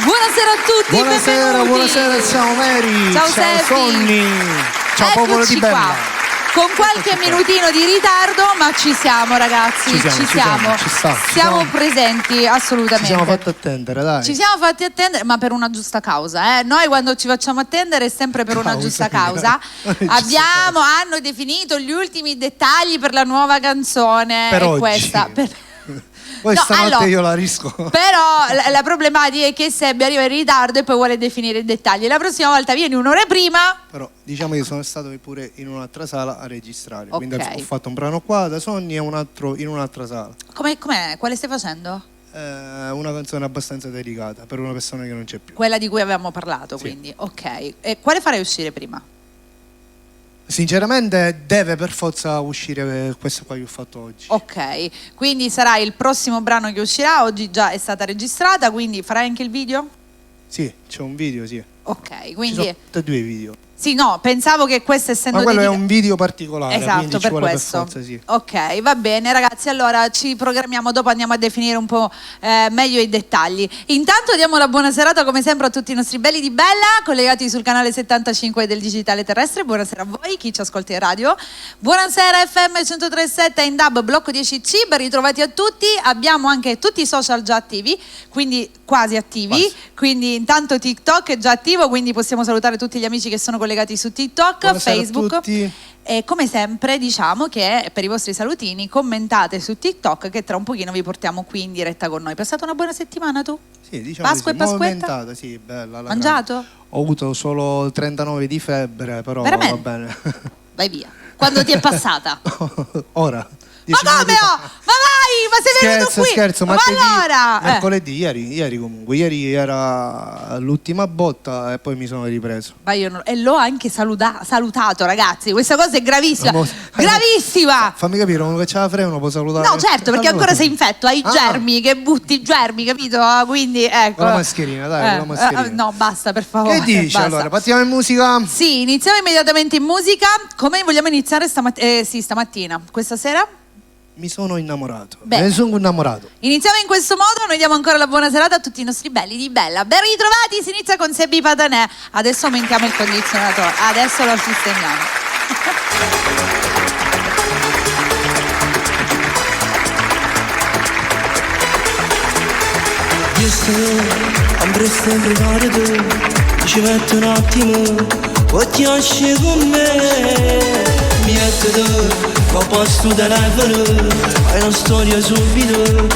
Buonasera a tutti, buonasera, buonasera, ciao Mary, ciao Sonny, ciao popolo di Bella. Qua. Con qualche minutino di ritardo, ma ci siamo ragazzi, ci siamo. Siamo presenti assolutamente. Ci siamo fatti attendere, dai. Ci siamo fatti attendere, ma per una giusta causa. Noi quando ci facciamo attendere è sempre per una giusta causa. Hanno definito gli ultimi dettagli per la nuova canzone. Per oggi. Questa. Poi stanotte io la risco. Però la problematica è che Sebbi arriva in ritardo e poi vuole definire i dettagli. La prossima volta vieni un'ora prima. Però diciamo che sono stato pure in un'altra sala a registrare. Okay. Quindi ho fatto un brano qua da Sonny e un altro in un'altra sala. Com'è? Quale stai facendo? Una canzone abbastanza delicata per una persona che non c'è più. Quella di cui avevamo parlato, sì. Quindi ok. E quale farei uscire prima? Sinceramente deve per forza uscire questa qua che ho fatto oggi. Ok, quindi sarà il prossimo brano che uscirà. Oggi già è stata registrata, quindi farai anche il video? Sì, c'è un video, sì. Ok, quindi... Ci sono due video. Sì, no, pensavo che questo essendo... Ma quello è un video particolare, esatto, per questo. Per forza, sì. Ok, va bene ragazzi, allora ci programmiamo, dopo andiamo a definire un po' meglio i dettagli. Intanto diamo la buona serata come sempre a tutti i nostri belli di Bella, collegati sul canale 75 del Digitale Terrestre. Buonasera a voi, chi ci ascolta in radio. Buonasera FM 103.7 in DAB, blocco 10C, ben ritrovati a tutti. Abbiamo anche tutti i social già attivi, quindi quasi attivi. Quindi intanto TikTok è già attivo, quindi possiamo salutare tutti gli amici che sono collegati su TikTok, buonasera Facebook. E come sempre diciamo che per i vostri salutini commentate su TikTok, che tra un pochino vi portiamo qui in diretta con noi. Passata una buona settimana tu? Sì, diciamo Pasqua sì, e Pasquetta? Sì, bella. Mangiato? Grande. Ho avuto solo 39 di febbre, però veramente? Va bene. Vai via. Quando ti è passata? Ora. Ma come no? Ma vai, ma sei venuto qui? Scherzo, ma allora? Mercoledì, ieri comunque, ieri era l'ultima botta e poi mi sono ripreso. Ma io e l'ho anche salutato ragazzi, questa cosa è gravissima, gravissima! Fammi capire, uno che c'ha la frena uno può salutare? No certo, perché ancora sei infetto, hai i germi, che butti i germi, capito? Quindi ecco. Con la mascherina, dai, con la mascherina. No, basta per favore. Che dici basta. allora? Partiamo in musica? Sì, iniziamo immediatamente in musica. Come vogliamo iniziare stamattina? Questa sera? Mi sono innamorato. Bene. Me ne sono innamorato. Iniziamo in questo modo, noi diamo ancora la buona serata a tutti i nostri belli di Bella. Ben ritrovati, si inizia con Sebbi Patanè. Adesso aumentiamo il condizionatore, adesso lo sistemiamo. Andrei sempre fare tu, ci metto un attimo, poi ti esci con me. Mi metto tu, ma posso telefono, hai una storia subito,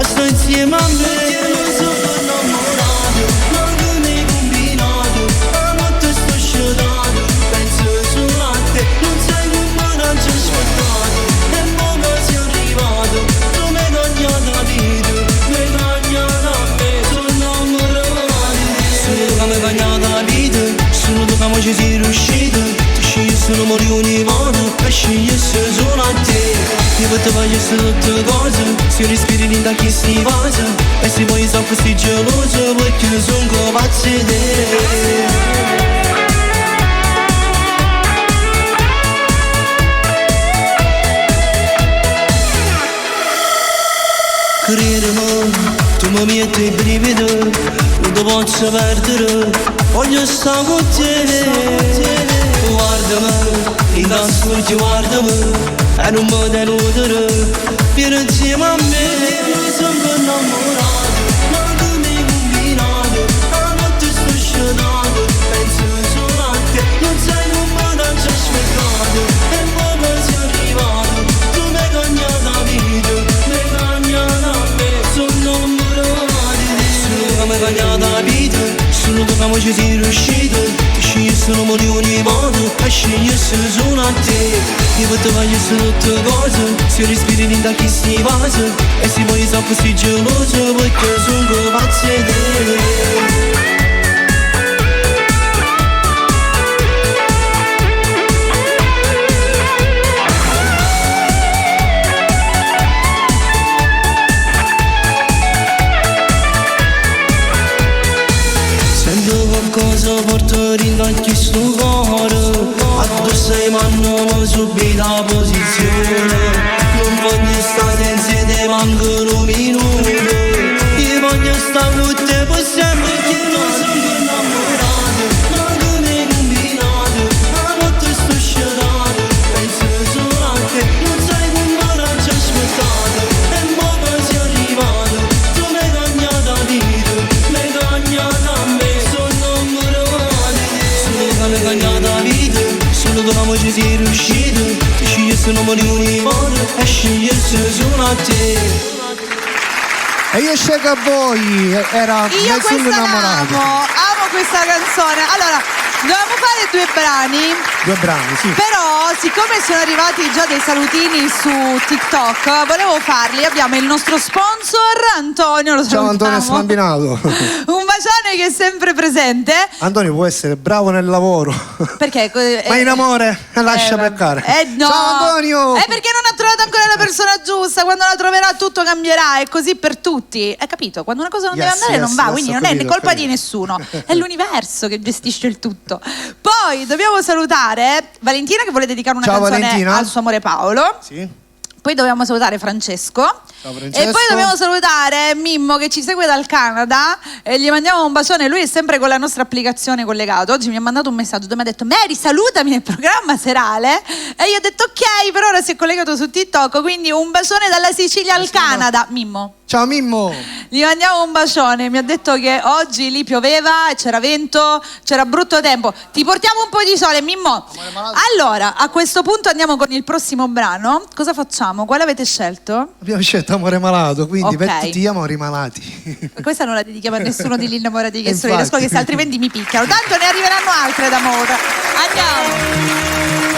sto insieme a me. Non sono innamorato, ma come hai combinato, a notte sto sciolando, penso solo a te, non sai come non ci ho aspettato, e mo sei arrivato, tu mi hai tagliato la vita, mi hai tagliato a me, sono innamorato, sono come tagliato la vita, sono tu come ci sei riuscito. Sono mori ogni modo, e scegliesse solo a te. Io ti voglio tutte cose, se respiri linda che si passa, e se poi sono così geloso, perché sono come pazzo di te. Credimi, tu mi metti il brivido, non ti posso perdere, voglio stare con te. Guardami, in ascolti guardami, e non mi deludere, vieni insieme a me. Mi sono innamorato, ma come hai combinato, a notte sto sciolando, penso solo a te, non sai come non ci ho aspettato, e poi sei arrivato, tu mi hai tagliato la vita, mi hai tagliato a me, sono innamorato di te. Sono come tagliato la vita, sono tu come ci sei riuscito. Sono mori ogni modo, e scegliesse solo a te. Io ti voglio tutte cose, se respiri linda che si passa, e se poi sono così geloso, perché sono come pazzo di te. Qualcosa porta rintanto sto cuore, addosso ai mannano subito la posizione, non voglio stare senza te mancano minuti, io voglio voglio stare con te per sempre, che non sono innamorato, ma come combinato, la notte sto scenato, penso solo a te, non sai come non ci ho aspettato, e mo poi sei arrivato, tu mi hai cagnato a vita, mi hai cagnato a me, sono innamorato di te. Solo che mi hai cagnato a vita, solo che l'amore ci sei riuscito, ti scegliessi un uomo di uniforme e scegliessi solo a te. E io scelgo a voi, era Io Nessuno questa innamorato. amo questa canzone. Allora, dovevamo fare due brani, sì. però siccome sono arrivati già dei salutini su TikTok, volevo farli. Abbiamo il nostro sponsor Antonio, lo Ciao salutiamo. Antonio Slambinato. Un bacione che è sempre presente. Antonio può essere bravo nel lavoro, Perché? ma in amore lascia peccare. No. Ciao Antonio. È perché non ha trovato ancora la persona giusta. Quando la troverà tutto cambierà. È così per tutti. Hai capito? Quando una cosa non deve andare non va. Quindi non è colpa di nessuno. È l'universo che gestisce il tutto. Poi dobbiamo salutare Valentina che vuole dedicare una canzone Valentina. al suo amore Paolo. Sì. Poi dobbiamo salutare Francesco. Ciao, Francesco. E poi dobbiamo salutare Mimmo che ci segue dal Canada e gli mandiamo un bacione. Lui è sempre con la nostra applicazione collegato. Oggi mi ha mandato un messaggio dove mi ha detto: Mary, salutami nel programma serale. E io ho detto ok, per ora si è collegato su TikTok. Quindi un bacione dalla Sicilia al Canada. Mimmo. Ciao Mimmo. Gli mandiamo un bacione. Mi ha detto che oggi lì pioveva, c'era vento, c'era brutto tempo. Ti portiamo un po' di sole, Mimmo. Allora, a questo punto andiamo con il prossimo brano. Cosa facciamo? Quale avete scelto? Abbiamo scelto Amore Malato, quindi per Ok. tutti gli amori malati. Questa non la dedichiamo a nessuno degli innamorati che sono Infatti. le scuole, che altrimenti mi picchiano. Tanto ne arriveranno altre d'amore. Andiamo.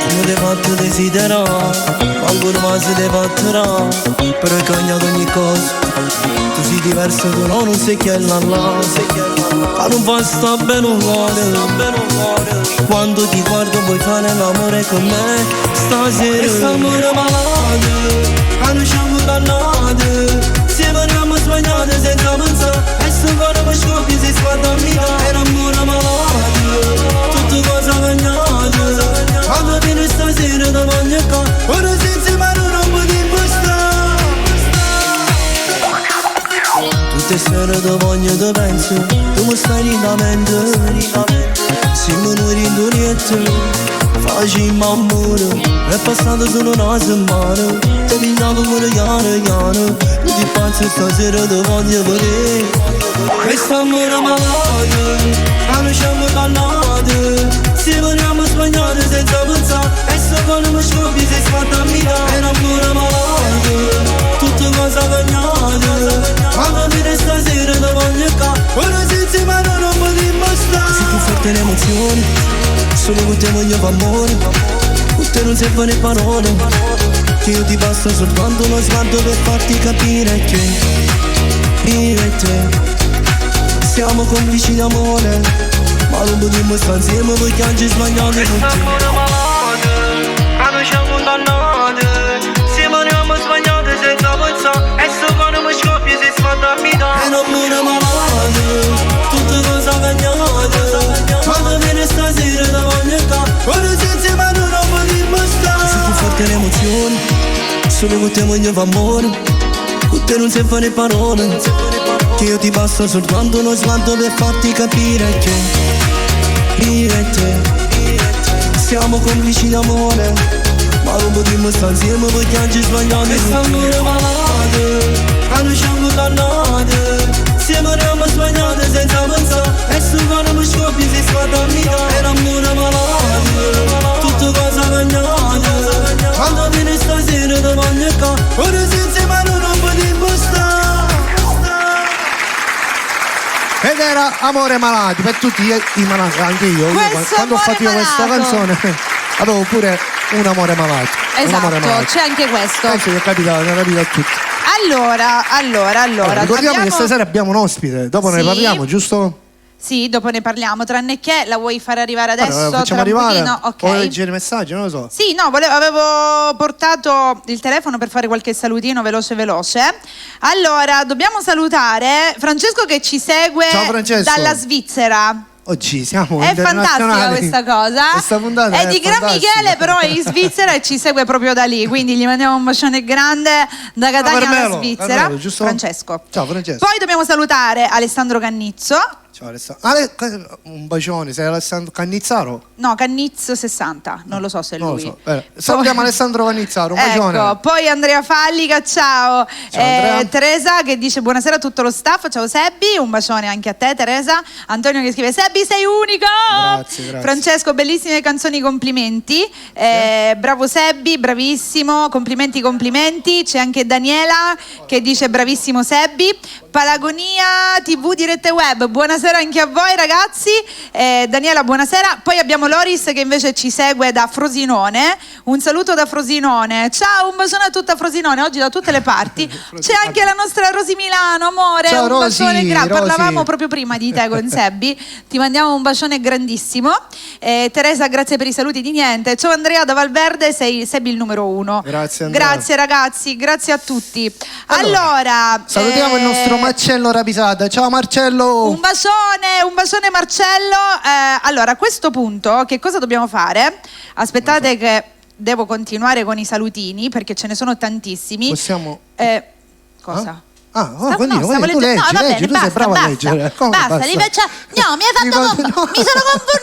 Come ti fatto desiderare, ancora mai si ti fatterà, però hai cambiato ogni cosa. Tu sei diverso, tu non sei che là, ma non fa sta bene uguale. Quando ti guardo vuoi fare l'amore con me stasera. E amore malato, a noi siamo dannati, se veniamo sbagliati senza pensare, e se guarda mi scoppi si sguarda a mirare. È l'amore malato, tutte cose cagnate, quando vieni stasera da voglio qua, ora senza mano non potremmo stare. Tutte sere da voglio te penso, tu mi stai in la mente. Siamo noi in durietto, facciamo amore, è passato solo una settimana, ti pigliamo pure piano. Non ti faccio stasera te voglio vedere. Questo amore malato, a noi siamo dannati, se veniamo sbagliati senza pensare, e se quando mi scoppi si sfatta a mirare. È l'amore malato, tutte cose cagnate, quando viene stasera te voglio qua, ora senza mano non potremmo stare. Se ti forte le emozioni, solo con te voglio fare amore, con te non servono le parole, che io ti basta soltanto uno sguardo per farti capire che io e te siamo complici d'amore, ma non potremmo stare insieme perché oggi sbagliamo con te. Amore malato, a noi siamo dannati, se veniamo sbagliati senza pensare, e se quando mi scoppi si sfatta a mirare. È un amore malato, tutte cose cagnate, quando viene stasera da voglio qua, ora senza mano non potremmo stare. Se ti forte le emozioni, solo con te voglio fare amore, con te non servono le parole, che io ti basta soltanto uno sguardo per farti capire che io e te siamo complici d'amore, ma non potremmo stare insieme perché oggi sbagliamo. Questo amore malato, a noi siamo dannati, se veniamo sbagliati senza pensare, e se quando mi scoppi si sguarda a mirare. È l'amore malato, tutte cose cagnate, quando viene stasera te voglio qua, ora senza mano non potremmo stare. Ed era Amore Malati per tutti i malati, anche io. Quando ho fatto io questa canzone avevo pure un amore malato. Esatto, un amore malato. c'è anche questo. Penso che capita a tutti. Allora, Ricordiamo che stasera abbiamo un ospite, dopo ne Sì. parliamo, giusto? Sì, dopo ne parliamo, tranne che la vuoi fare arrivare adesso? Allora, facciamo tra un arrivare, pochino? Ok. o leggere i messaggi, non lo so. Sì, no, avevo portato il telefono per fare qualche salutino veloce. Allora, dobbiamo salutare Francesco che ci segue dalla Svizzera. Oggi siamo È fantastica questa cosa. È di Gran Michele, però è in Svizzera e ci segue proprio da lì. Quindi gli mandiamo un bacione grande da Catania alla Svizzera. Carmelo, Francesco. Ciao Francesco. Poi dobbiamo salutare Alessandro Cannizzo. Ciao Alessandro. Un bacione, sei Alessandro Cannizzaro? No, Cannizzo 60, non lo so se è lui. Non lo so. Salutiamo Alessandro Cannizzaro, un bacione. Ecco, poi Andrea Fallica, ciao. Andrea. Teresa che dice buonasera a tutto lo staff, ciao Sebbi, un bacione anche a te Teresa. Antonio che scrive Sebbi sei unico. Grazie. Francesco, bellissime canzoni, complimenti. Bravo Sebbi, bravissimo, complimenti. C'è anche Daniela che dice bravissimo Sebbi. Palagonia TV dirette web, buonasera anche a voi ragazzi. Daniela, buonasera. Poi abbiamo Loris che invece ci segue da Frosinone. Un saluto da Frosinone. Ciao, un bacione a tutta Frosinone, oggi da tutte le parti. C'è anche la nostra Rosi Milano, amore. Ciao, un bacione Rosi. Parlavamo proprio prima di te con Sebbi. Ti mandiamo un bacione grandissimo. Teresa, grazie per i saluti di niente. Ciao Andrea da Valverde, sei Sebbi il numero 1. Grazie Andrea. Grazie ragazzi, grazie a tutti. Allora salutiamo il nostro Marcello Rapisada. Ciao Marcello. Un bacione Marcello. Allora, a questo punto che cosa dobbiamo fare? Aspettate che devo continuare con i salutini perché ce ne sono tantissimi. Possiamo... Cosa? Continua, tu leggi, tu sei brava a leggere. Basta, li faccio. No, mi sono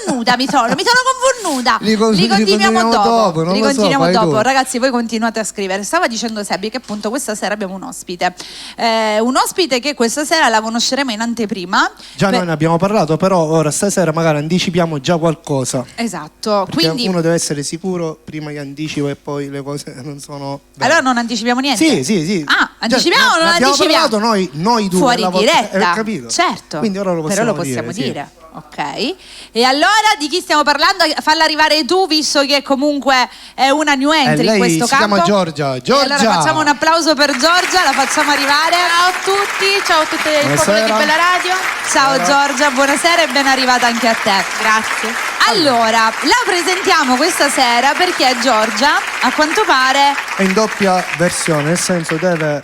confonnuta. Li continuiamo dopo. Li continuiamo dopo. Ragazzi, voi continuate a scrivere. Stava dicendo Sebbi che appunto questa sera abbiamo un ospite. Un ospite che questa sera la conosceremo in anteprima. Già noi ne abbiamo parlato, però ora stasera magari anticipiamo già qualcosa. Esatto. Perché quindi uno deve essere sicuro prima che anticipo e poi le cose non sono bene. Allora non anticipiamo niente? Sì. Anticipiamo o non anticipiamo? Noi due fuori diretta, capito? Certo. Quindi ora lo possiamo dire. Ok. E allora di chi stiamo parlando? Falla arrivare tu, visto che comunque è una new entry lei in questo si campo. chiama Giorgia. E allora facciamo un applauso per Giorgia, la facciamo arrivare. Ciao a tutti, ciao a tutto il popolo di Bella Radio. Ciao Giorgia, buonasera e ben arrivata anche a te. Grazie. Allora, la presentiamo questa sera perché Giorgia, a quanto pare, è in doppia versione, nel senso deve...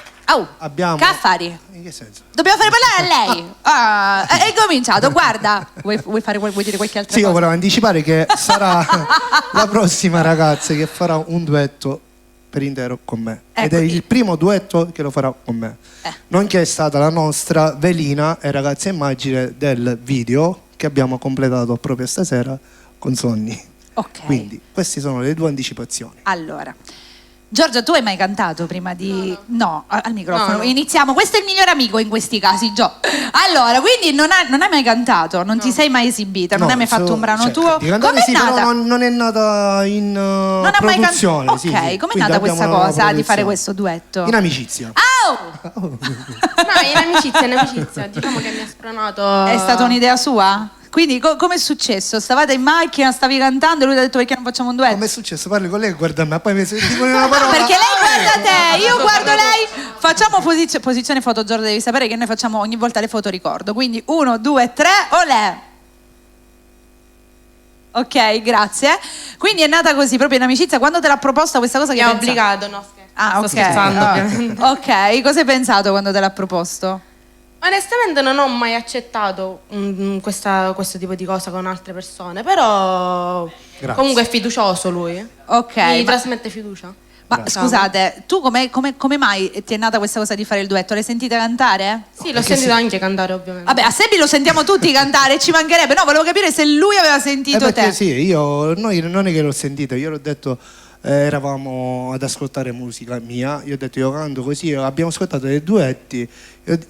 abbiamo... Che affari? In che senso? Dobbiamo fare parlare a lei. È cominciato, guarda. Vuoi dire qualche altra cosa? Sì, io volevo anticipare che sarà la prossima ragazza che farà un duetto per intero con me. Ed è il primo duetto che lo farà con me. Nonché è stata la nostra velina e ragazza immagine del video che abbiamo completato proprio stasera con Sonny. Ok. Quindi queste sono le due anticipazioni. Allora, Giorgia, tu hai mai cantato prima di... No, al microfono. No. Iniziamo. Questo è il migliore amico in questi casi, Gio. Allora, quindi non hai mai cantato, non ti sei mai esibita, non hai mai fatto un brano tuo. Com'è nata? Però non è nata in non ha mai produzione. Ok, com'è nata questa cosa di fare questo duetto? In amicizia. Oh! No, in amicizia. Diciamo che mi ha spronato. È stata un'idea sua? Quindi come è successo? Stavate in macchina, stavi cantando e lui ha detto perché non facciamo un duetto? Come è successo? Parli con lei e guarda me, poi mi dico una parola. Perché lei guarda te, io guardo lei. Facciamo posizione foto, Giorgio, devi sapere che noi facciamo ogni volta le foto ricordo. Quindi 1, 2, 3, olè. Ok, grazie. Quindi è nata così, proprio in amicizia. Quando te l'ha proposta questa cosa? Mi ha obbligato, no scherzo. Ok. Sto scherzando, ovviamente. Ok, cosa hai pensato quando te l'ha proposto? Onestamente non ho mai accettato questo tipo di cosa con altre persone, però Grazie. comunque è fiducioso lui. Ok. Mi trasmette fiducia. Ma scusate, tu come mai ti è nata questa cosa di fare il duetto? L'hai sentita cantare? Sì, l'ho sentito anche cantare, ovviamente. Vabbè, a Sebbi lo sentiamo tutti cantare, ci mancherebbe. No, volevo capire se lui aveva sentito perché te. Sì, noi non è che l'ho sentito, io l'ho detto, eravamo ad ascoltare musica mia, io ho detto io canto così, abbiamo ascoltato dei duetti,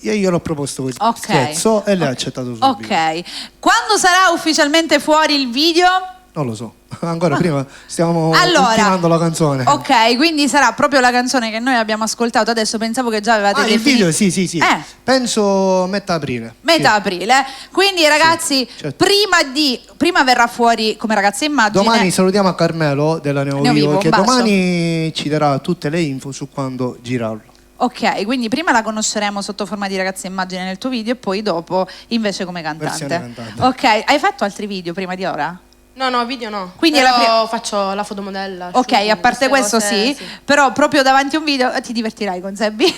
io l'ho proposto così, scherzo, e lei ha accettato subito. Ok, quando sarà ufficialmente fuori il video? Non lo so, ancora prima stiamo ultimando la canzone. Ok, quindi sarà proprio la canzone che noi abbiamo ascoltato adesso, pensavo che già avevate il video, sì. Penso metà aprile. Metà aprile. Quindi ragazzi, certo. prima verrà fuori come ragazza immagine. Domani salutiamo a Carmelo della Neovivo che domani ci darà tutte le info su quando girarlo. Ok, quindi prima la conosceremo sotto forma di ragazza immagine nel tuo video e poi dopo invece come cantante. Versione cantante. Ok, hai fatto altri video prima di ora? No, video no. Quindi però faccio la fotomodella. Ok, shooting, a parte questo cose, sì, però proprio davanti a un video ti divertirai con Sebi.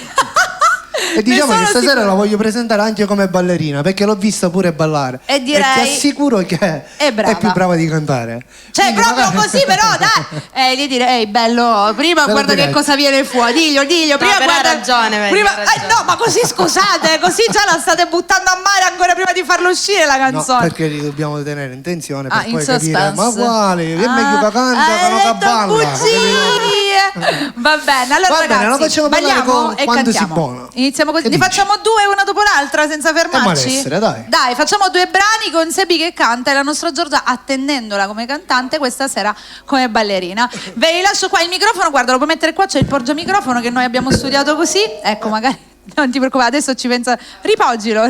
E diciamo che stasera la voglio presentare anche come ballerina, perché l'ho vista pure ballare. E direi- ti assicuro che è brava. più brava di cantare. Cioè, Quindi proprio magari- così, però, dai! Gli dire, ehi, bello, prima Bello guarda che diretto. cosa viene fuori, diglio, prima però guarda... ha ragione, vedi, prima... ha ragione. no, ma così, scusate, così già la state buttando a mare ancora prima di farlo uscire la No, canzone. perché li dobbiamo tenere in tensione per in poi capire, suspense. ma quale? È meglio che canta hai che non che detto balla. bugie! Va bene, allora Va bene, ragazzi, lo facciamo parlare balliamo con e Quando si cantiamo. buona. Iniziamo così, Che ne dici? facciamo due una dopo l'altra senza fermarci? malessere, dai. Dai, facciamo due brani con Sebi che canta e la nostra Giorgia attendendola come cantante questa sera come ballerina. Ve li lascio qua il microfono, guarda, lo puoi mettere qua, c'è il porgiamicrofono che noi abbiamo studiato così. Ecco, magari non ti preoccupare, adesso ci pensa. Ripoggilo.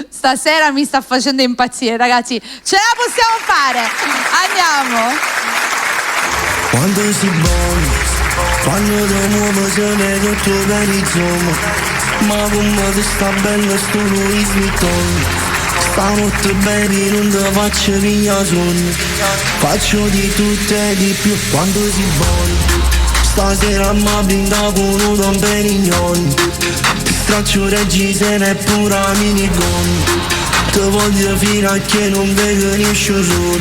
Stasera mi sta facendo impazzire, ragazzi. Ce la possiamo fare. Andiamo. Quando si buoni, quando ti muovo se vedo tutto per il zoom. Ma come ti sta bello sto Louis Vuitton. Stanotte baby non ti faccio via sonno. Faccio di tutto e di più quando si buoni. Stasera mi brinda con un Don Perignon. Ti straccio reggiseno e pura minigun. Ti voglio fino a che non vedo nessuno solo.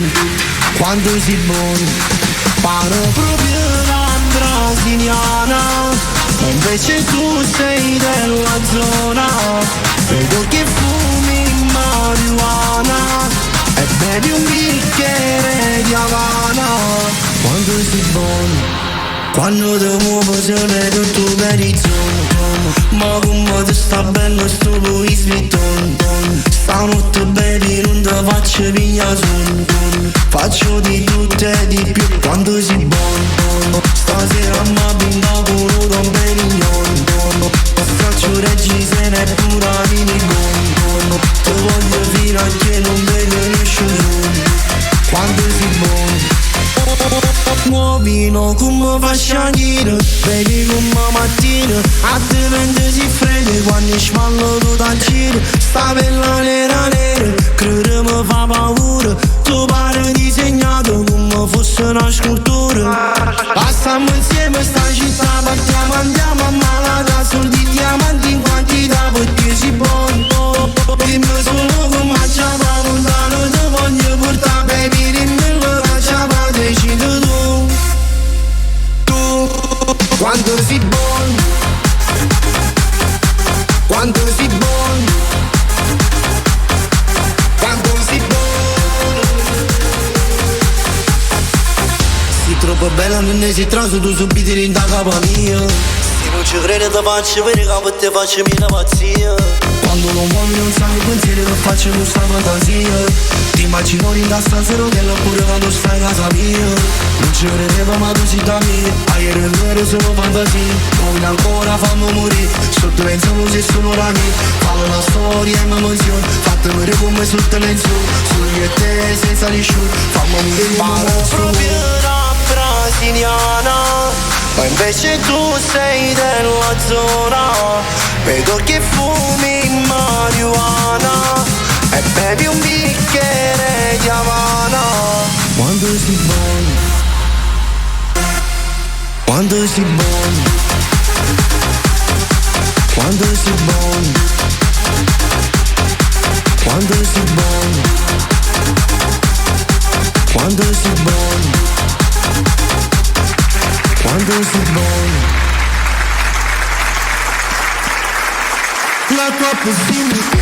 Quando si buoni pare proprio una brasiliana. E invece tu sei della zona. Vedo che fumi marijuana e bevi un bicchiere di Havana. Quando si buoni, quando ti muovo se vedo tu per il zoom. Ma come ti sta bello sto Louis Vuitton. Stanotte baby non ti faccio via sonno. Faccio di tutto e di più quando si buoni. Stasera mi brinda con un Don Perignon. Straccio reggiseno e pura minigun. Ti voglio fino a che non vedo nessuno. Quando si buoni muovino come fa sciaghire. Vedi come mattina a te vende si fredda. Quando smallo tutto a giro. Sta bella nera nera, crede mi fa paura. Tu pare disegnato come fosse una scultura. Passiamo insieme sta città, partiamo, andiamo a Malaga. Soldi diamanti in quantità perché si buoni. Dimmi solo come facciamo lontano, ti voglio portare baby, dimmi come facciamo, decidi tu. Quando si buoni, quando si buoni, quando si buoni. Sei troppo bella, non ne si traso, tu subito in da capa mia. Se non ci credi ti faccio vedere che te faccio mia pazzia. Quando non muovi non sai i pensieri che faccio con sta fantasia. Ti immagino in da stanza rotella oppure quando stai a casa mia. Non ci credevo ma tu sei da me. Ieri è vero solo fantasia. Poi ancora fammi morire. Sotto pensavo se sono da me. Fallo la storia e m'emozione. Fatta vedere come sotto lenzuola. Solo io e te senza lisciura. Fammi morire ma proprio una brasiliana. Ma invece tu sei della zona. Vedo che fumi marijuana e bevi un bicchiere di Havana. Quando si buoni, quando si buoni, quando si buoni, quando si buoni, quando si buoni, quando si buoni. La tua possibilità.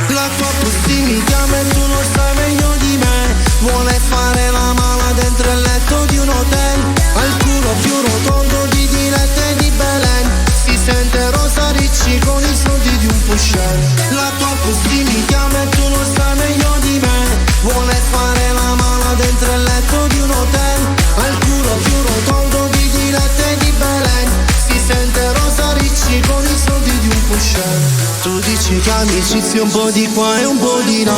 La tua possibilità, ma tu non sai meglio di me. Vuole fare la mala dentro il letto di un hotel. Al culo più rotondo di Diletta e di Belen. Si sente Rosa Ricci con i soldi di un pusher. La tua possibilità, ma tu non sai meglio di me. Vuole fare la mala dentro il letto di un hotel. Al culo più rotondo di Diletta e di Belen. Tu dici che amicizia un po' di qua e un po' di là.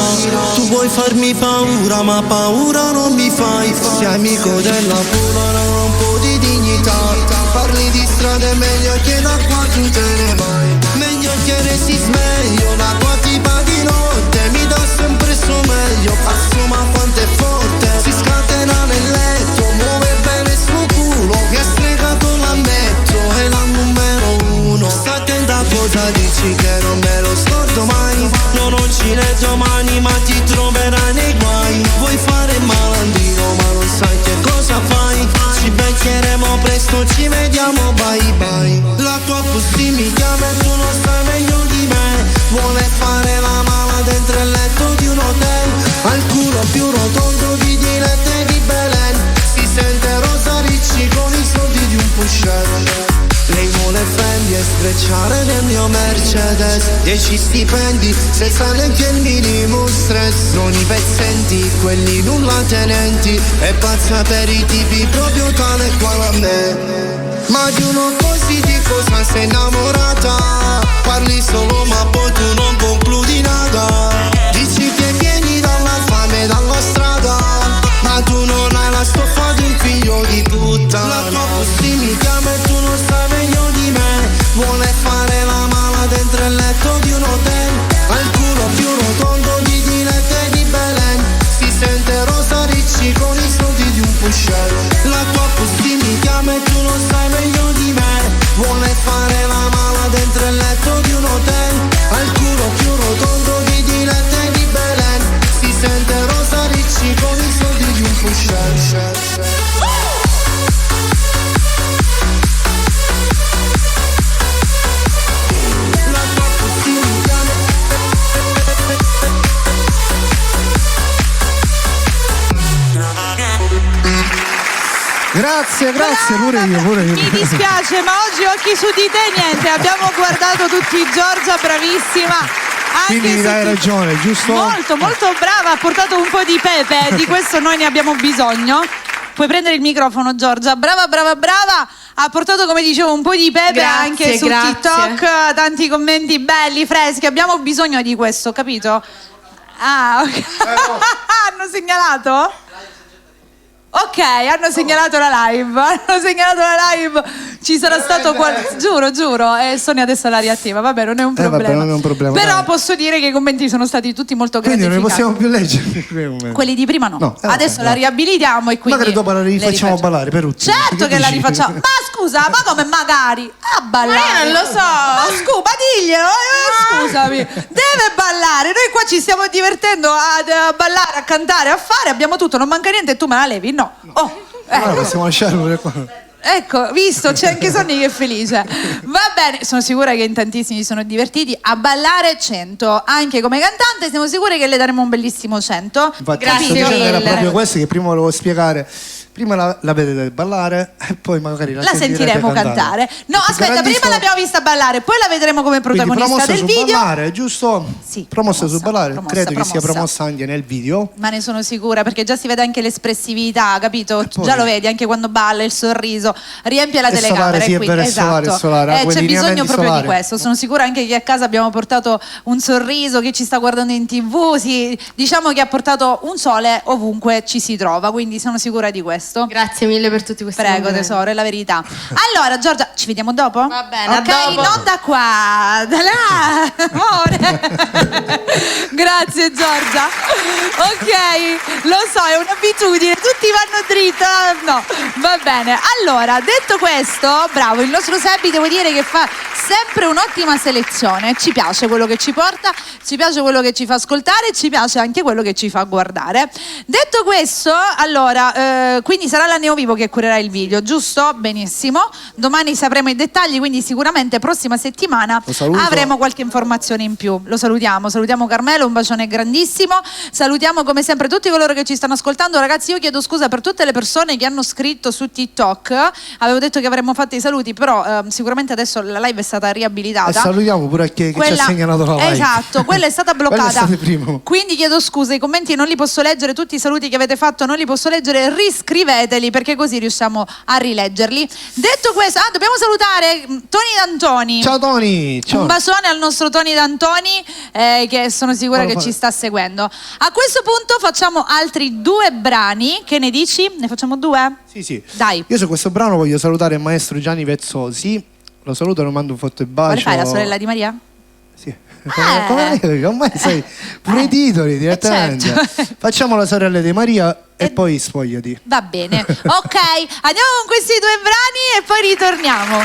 Tu vuoi farmi paura ma paura non mi fai. Sei amico della pura, non ho un po' di dignità. Parli di strade meglio che da qua tu te ne vai. Meglio che resti sveglio, la tua tipa di notte mi dà sempre sto meglio. Passo ma quanto è forte, si scatena nel letto, muove bene sto culo, che è stregato l'ammetto, è la numero uno. Sta attenta a cosa dici che non me lo scordo mai. Non ho cine domani ma ti troverai nei guai. Vuoi fare il malandrino ma non sai che cosa fai. Ci beccheremo presto, ci vediamo, bye bye. La tua pussy mi chiama e tu non sai meglio di me. Vuole fare la mala dentro il letto di un hotel. Al culo più rotondo di Diletta e di Belen. Si sente Rosa Ricci con i soldi di un pusher. Lei vuole Fendi e sfrecciare nel mio Mercedes. 10 stipendi senza neanche il minimo stress. Non i pezzenti, quelli nulla tenenti. È pazza per i tipi proprio tale quale a me. Ma di uno così di cosa sei innamorata? Parli solo ma poi tu non concludi nada. Dici che vieni dalla fame e dalla strada, ma tu non hai la stoffa di un figlio di puttana. La tua pussy mi chiama e tu non sai meglio di me. Vuole fare la mala dentro il letto di un hotel. Al culo più rotondo di Diletta e di Belen. Si sente Rosa Ricci con i soldi di un pusher. La tua pussy mi chiama e tu non sai meglio di me. Vuole fare la mala dentro il letto di un hotel. Al culo più rotondo di Diletta e di Belen. Si sente Rosa Ricci con i soldi di un pusher. Grazie, pure io. Mi dispiace, ma oggi occhi su di te niente. Abbiamo guardato tutti Giorgia, bravissima. Anche Quindi mi dai ragione, giusto? Molto brava, ha portato un po' di pepe, di questo noi ne abbiamo bisogno. Puoi prendere il microfono, Giorgia. Brava. Ha portato, come dicevo, un po' di pepe anche su TikTok. Tanti commenti belli, freschi. Abbiamo bisogno di questo, capito? Ah, ok. Hanno segnalato? Ok, hanno segnalato la live. Ci sarà stato giuro, e Sonia adesso la riattiva. Vabbè, non è un problema. Vabbè, non è un problema. Però dai. posso dire che i commenti sono stati tutti molto gratificanti. Quindi non ne possiamo più leggere. Quelli di prima no. Adesso la no. riabilitiamo e quindi magari dopo la rifacciamo ballare per tutti. Certo che la rifacciamo. Ma scusa, ma come magari? A ballare. Ma io non lo so. Ma scusa, diglielo. Scusami. Deve ballare. Noi qua ci stiamo divertendo a ballare, a cantare, a fare. Abbiamo tutto, non manca niente e tu me la levi? No. Allora possiamo lasciarlo pure qua. Ecco, visto, c'è anche Sonny che è felice. Va bene, sono sicura che in tantissimi si sono divertiti a ballare 100. Anche come cantante siamo sicuri che le daremo un bellissimo 100. Infatti, Grazie sto dicendo mille. era proprio questo che prima volevo spiegare. Prima la vedete ballare e poi magari la sentiremo cantare. No, Ti aspetta, garantisco- prima l'abbiamo vista ballare, poi la vedremo come protagonista promossa del su video. Ballare, giusto? Sì, promossa su ballare, credo che sia promossa. promossa anche nel video. Ma ne sono sicura, perché già si vede anche l'espressività, capito? poi- Già lo vedi anche quando balla, il sorriso, riempie la È solare, telecamera. sì, è vero, è esatto. solare, ha quei C'è bisogno lineamenti proprio solari. di questo. Sono sicura anche che a casa abbiamo portato un sorriso, chi ci sta guardando in TV, diciamo che ha portato un sole ovunque ci si trova, quindi sono sicura di questo. Grazie mille per tutti questi Prego complimenti. tesoro, è la verità. Allora Giorgia, ci vediamo dopo? Va bene, a ok, dopo. non da qua, da là, amore. Grazie Giorgia. Ok, lo so, è un'abitudine, tutti vanno dritto. No, va bene. Allora, detto questo, bravo, il nostro Sebi devo dire che fa sempre un'ottima selezione. Ci piace quello che ci porta, ci piace quello che ci fa ascoltare, ci piace anche quello che ci fa guardare. Detto questo, allora, quindi sarà la Neovivo che curerà il video, giusto? Benissimo. Domani sapremo i dettagli, quindi sicuramente prossima settimana Lo saluto. avremo qualche informazione in più. Lo salutiamo Carmelo, un bacione grandissimo. Salutiamo come sempre tutti coloro che ci stanno ascoltando. Ragazzi, io chiedo scusa per tutte le persone che hanno scritto su TikTok. Avevo detto che avremmo fatto i saluti, però sicuramente adesso la live è stata stata riabilitata. E salutiamo pure a chi ci ha segnalato la live. Esatto, quella è stata bloccata. Prima. Quindi chiedo scusa, i commenti non li posso leggere, tutti i saluti che avete fatto non li posso leggere, riscriveteli perché così riusciamo a rileggerli. Detto questo, dobbiamo salutare Tony D'Antoni. Ciao Tony, ciao. Un bacione al nostro Tony D'Antoni che sono sicura che ci sta seguendo. A questo punto facciamo altri 2 brani, che ne dici? Ne facciamo 2? Sì. Dai. Io su questo brano voglio salutare il maestro Gianni Vezzosi, lo saluto e lo mando un forte bacio. Quale fai, la sorella di Maria? Sì. Come ormai sai pure i titoli direttamente. Certo. Facciamo la sorella di Maria e poi spogliati. Va bene. Ok, andiamo con questi 2 brani e poi ritorniamo.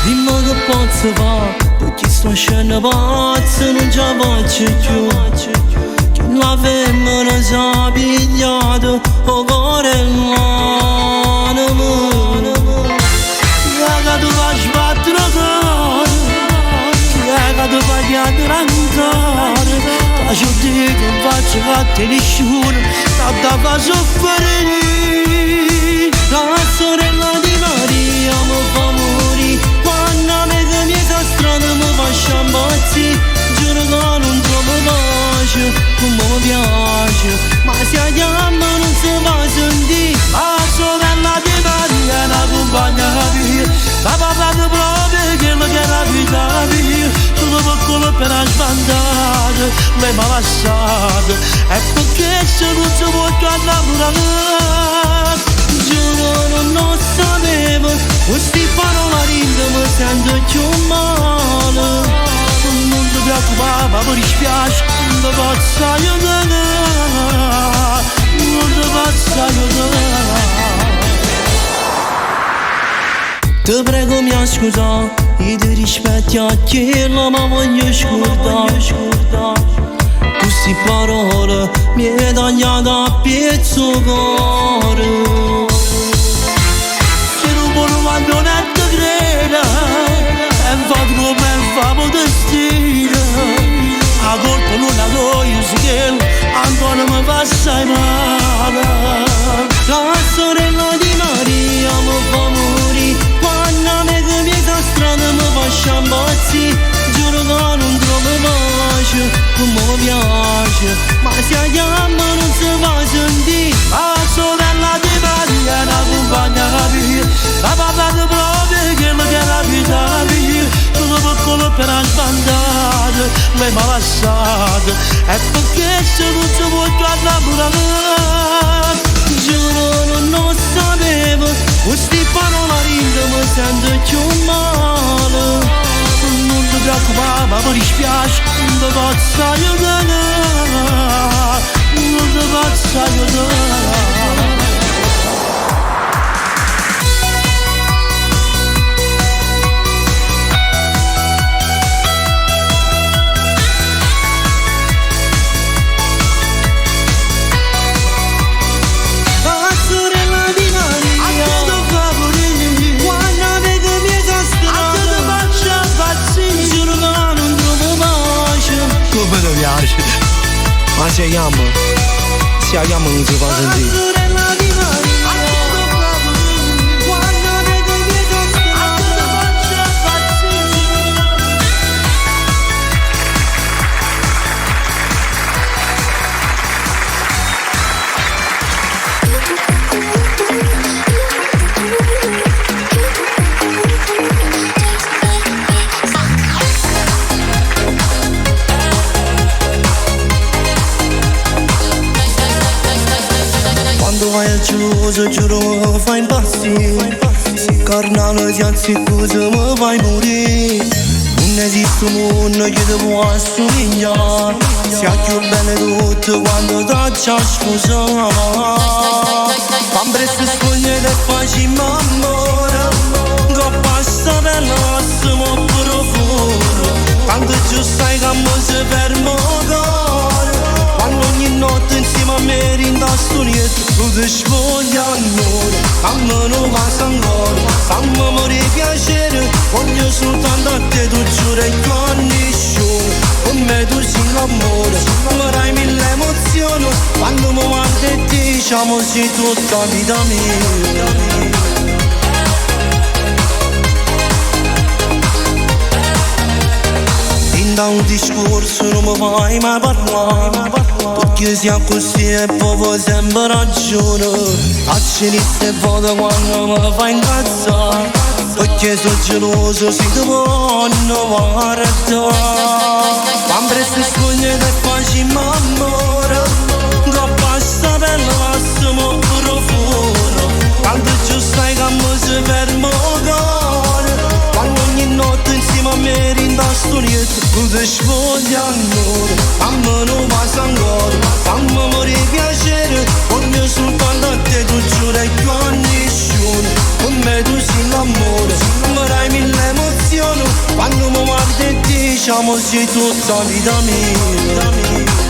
Dimmi che posso fare, perché sto scena pazza non ce la faccio più. Che la femmina si è pigliata o cuore l'anima. Che tu fai sbattere la cara, che tu fai chiacchierare. Faccio dire che faccio fatte nessuno, che ti fa soffrire. La sorella di Maria mi fa morire, quando me che mi sta strada mi fa sciambazzi. Giuro che non trovo pace, come mi piace, ma se la chiama non si va a sentire. La sorella di Maria è una compagna mia, la papà che proprio che mi chiama vita mia. Tutto piccolo per la sbandata, lei mi ha lasciato, e perché se non si può innamorare. Giuro non sapevo, questi parolari mi sento più male. Non ti preoccupare, ma mi dispiace, non ti posso aiutare, non ti posso aiutare. Ti prego mi scusa, io ti rispetti a chiederlo, ma voglio scordare. Queste parole mi hai tagliato a pezzo cuore. Se non vuole quando non ti creda, e fa come fa destino. A colpa non la do io se ancora mi fa assai male. La sorella di Maria mi fa morire, quando me che mi sta strada mi fa sciambazzi. Giuro che non trovo pace, come mi piace, ma se la chiama non si va a sentire. La sorella di Maria è una compagna mia, la papà che proprio che mi chiama vita mia. Tutto piccolo per la sbandata, lei mi ha lasciato, e perché se non si può innamorare. Giuro non sapevo, questi parolari mi sento più male. Non ti preoccupare, ma mi dispiace, non ti posso aiutare, non ti posso aiutare. Come ti piace, ma se la chiama non si fa sentire. Quando vai al chiuso giuro mi fai impazzire, se carnale ti anzicuso mi fai morire. Non esiste un mondo che ti può assomigliare, sia più belle tutte quando ti ci sposare. Quando presto sogni e facci m'amore, che passa per l'assimo profondo, quando giù sai che mi si ferma il cuore. Quando ogni notte insieme a me rindasto tu ti svogli ancora, fammi non passa ancora, fammi morire piacere, voglio soltanto a te, tu giuro e con nessuno, con me tu sei l'amore, mi dai mille emozioni, quando mi guardi e diciamo sei tutta vita mia. Da un discorso non mi fai mai parlare, perché siamo così e poi sempre ragione. Accenista e foto quando mi fai incazzare, perché sono geloso se ti voglio guardare. Quando presto sogno e facciamo amore, troppo sta pelle passiamo profondo, quando giù stai che mi si ferma il cuore, quando ogni notte insieme a me rindasto niente. Tu ti svogli ancora, fammi non passa ancora, fammi morire piacere, voglio soltanto a te, tu giuro e con nessuno, con me tu sei l'amore, mi dai mille emozioni, quando mi guardi e diciamo sei tutta vita mia.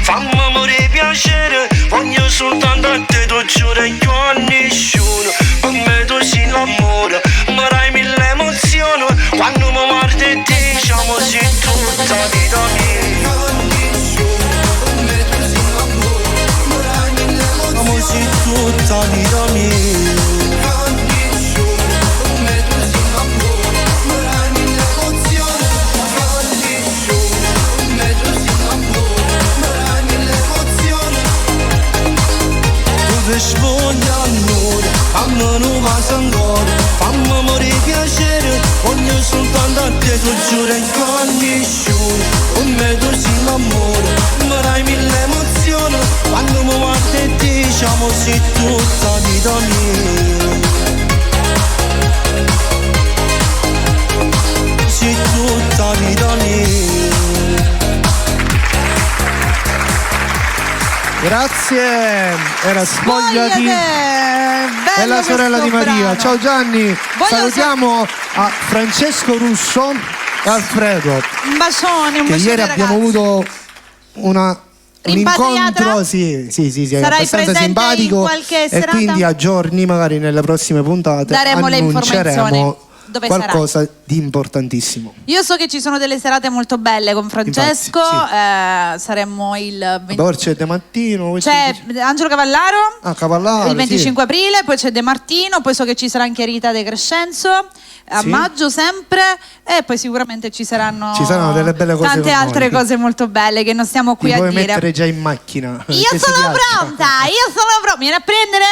Fammi morire piacere, voglio soltanto a te, tu giuro e con nessuno, con me tu sei l'amore, mi dai mille emozioni, quando mi guardi e diciamo sei tutta vita mia. Con me tu sei l'amore, mi dai mille emozioni, sei tutta vita mia. Svoglia ancora, fammi non passa ancora, fammi morire piacere, voglio soltanto a te, tu giuro e con nessuno, con me tu sei l'amore, mi dai mille emozioni, quando mi guardi e diciamo sei tutta vita mia. Sei tutta vita mia. Grazie, era Spogliati è la sorella di Maria. Brano. Ciao Gianni, salutiamo a Francesco Russo e Alfredo. Un bacione, un che bacione, ieri abbiamo ragazzi. avuto un Rimpatriata? incontro, sì, è Sarai abbastanza presente simpatico in qualche e serata? quindi a giorni, magari nelle prossime puntate, Daremo le informazioni. annunceremo Dove qualcosa di importantissimo. Io so che ci sono delle serate molto belle con Francesco. Infatti, Saremmo il Poi c'è De Martino, c'è Angelo Cavallaro, Cavallaro, il 25 sì. aprile, poi c'è De Martino, poi so che ci sarà anche Rita De Crescenzo a Sì. maggio sempre, e poi sicuramente ci saranno delle belle cose tante con altre noi. cose molto belle che non stiamo qui Ti a puoi dire. mettere già in macchina. Io che si sono piaccia. pronta, mi vieni a prendere?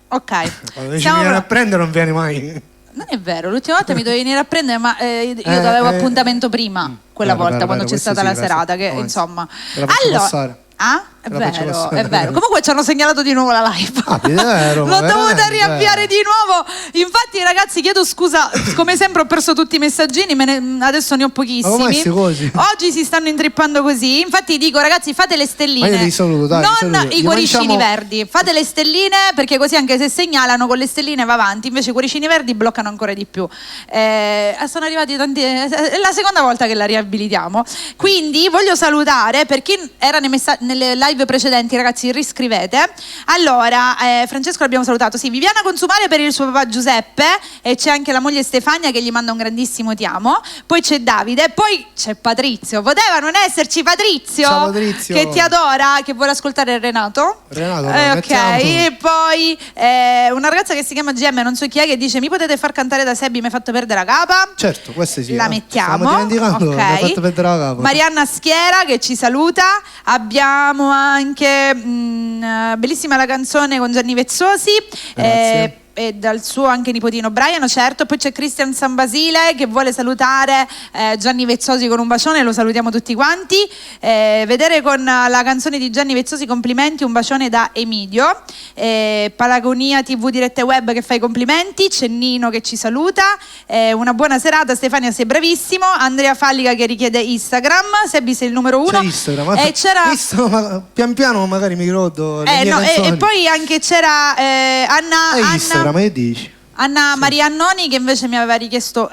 Ok. Quando mi Siamo vieni a pro- prendere non vieni mai. Non è vero, l'ultima volta mi dovevi venire a prendere, ma io avevo appuntamento prima, quella Vero, volta, vero, quando vero, c'è questo stata la sì, serata, questo. che No, insomma. te la faccio passare. Ah? È Te la faccio vero, passare. è vero. Comunque ci hanno segnalato di nuovo la live. Ah, è vero, L'ho dovuta veramente, riavviare di nuovo. Infatti, ragazzi, chiedo scusa. Come sempre ho perso tutti i messaggini, adesso ne ho Ma come pochissimi. si così? Oggi si stanno intrippando così. Infatti dico, ragazzi, fate le stelline. Ma io li saluto, dai, li non saluto. i Gli cuoricini lanciamo- verdi. Fate le stelline, perché così anche se segnalano con le stelline va avanti. Invece i cuoricini verdi bloccano ancora di più. Sono arrivati tanti. È la seconda volta che la riabilitiamo. Quindi voglio salutare, per chi era nelle live precedenti, ragazzi, riscrivete. Allora, Francesco l'abbiamo salutato. Sì, Viviana Consumare per il suo papà Giuseppe, e c'è anche la moglie Stefania che gli manda un grandissimo ti amo. Poi c'è Davide, poi c'è Patrizio. Poteva non esserci Patrizio? Ciao, Patrizio. Che ti adora, che vuole ascoltare Renato. Renato, Ok, mettiamo. e poi una ragazza che si chiama GM, non so chi è, che dice: mi potete far cantare da Sebbi, mi hai fatto perdere la capa? Certo, queste sì. La mettiamo. Stiamo dimenticando, Ok. mi hai fatto perdere la capa. Marianna Schiera che ci saluta. Abbiamo anche bellissima la canzone con Gianni Vezzosi. Grazie. e dal suo anche nipotino Brian, certo. Poi c'è Cristian San Basile che vuole salutare Gianni Vezzosi con un bacione, lo salutiamo tutti quanti. Vedere con la canzone di Gianni Vezzosi, complimenti, un bacione da Emidio. Palagonia TV Dirette Web che fa i complimenti, c'è Nino che ci saluta. Una buona serata Stefania, sei bravissimo. Andrea Fallica che richiede Instagram. Sebi sei il numero 1. C'è Instagram, c'era... pian piano magari mi ricordo le mie canzoni. E poi anche c'era Anna Instagram, che dici? Anna Maria Annoni che invece mi aveva richiesto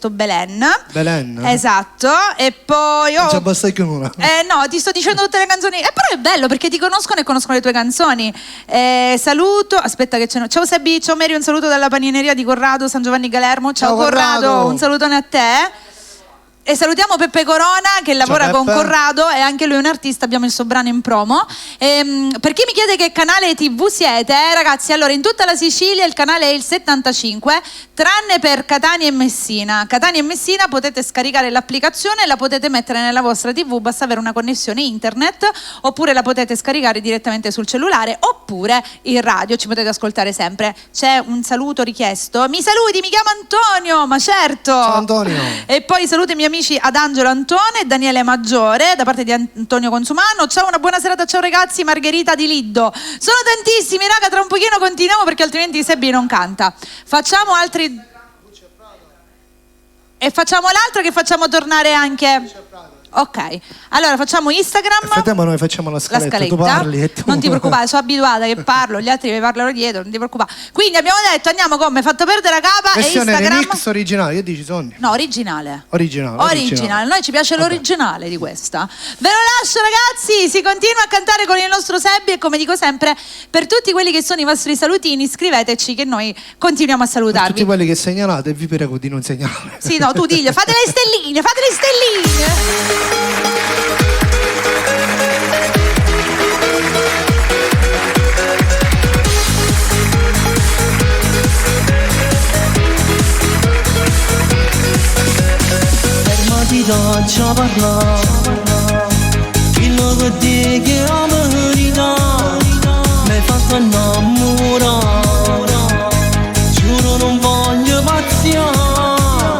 Belen. Belen? Esatto. E poi non c'è basta che una. no, ti sto dicendo tutte le canzoni. Però è bello perché ti conoscono e conoscono le tue canzoni. Saluto. Aspetta che c'è. Ciao Sebi, ciao Mary, un saluto dalla panineria di Corrado San Giovanni Galermo. Ciao Corrado, un salutone a te. E salutiamo Peppe Corona che lavora con Corrado e anche lui è un artista, abbiamo il suo brano in promo. Per chi mi chiede che canale TV siete, ragazzi, allora in tutta la Sicilia il canale è il 75, tranne per Catania e Messina. Catania e Messina potete scaricare l'applicazione e la potete mettere nella vostra TV, basta avere una connessione internet, oppure la potete scaricare direttamente sul cellulare, oppure in radio, ci potete ascoltare sempre. C'è un saluto richiesto. Mi saluti, mi chiamo Antonio, ma certo. Ciao Antonio. E poi saluto i miei amici ad Angelo Antone e Daniele Maggiore da parte di Antonio Consumano. Ciao, una buona serata, ciao ragazzi. Margherita di Liddo. Sono tantissimi, raga, tra un pochino continuiamo perché altrimenti Sebi non canta. Facciamo altri e facciamo l'altro che facciamo tornare anche. Ok, allora facciamo Instagram. Aspettiamo, noi facciamo la scaletta. Tu parli e tu... Non ti preoccupare, sono abituata che parlo, gli altri mi parlano dietro, non ti preoccupare. Quindi abbiamo detto andiamo come fatto perdere la capa versione e Instagram. Remix originale, che dici Sonny? No, originale. Originale. Noi ci piace l'originale di questa. Ve lo lascio ragazzi, si continua a cantare con il nostro Sebi e come dico sempre, per tutti quelli che sono i vostri salutini scriveteci che noi continuiamo a salutarvi. Per tutti quelli che segnalate vi prego di non segnalare. Sì, no, tu diglielo, fate le stelline, fate le stelline. Fermati da già parlare, quello che ti chiama verità, mi hai fatto innamorare, giuro non voglio pazziare,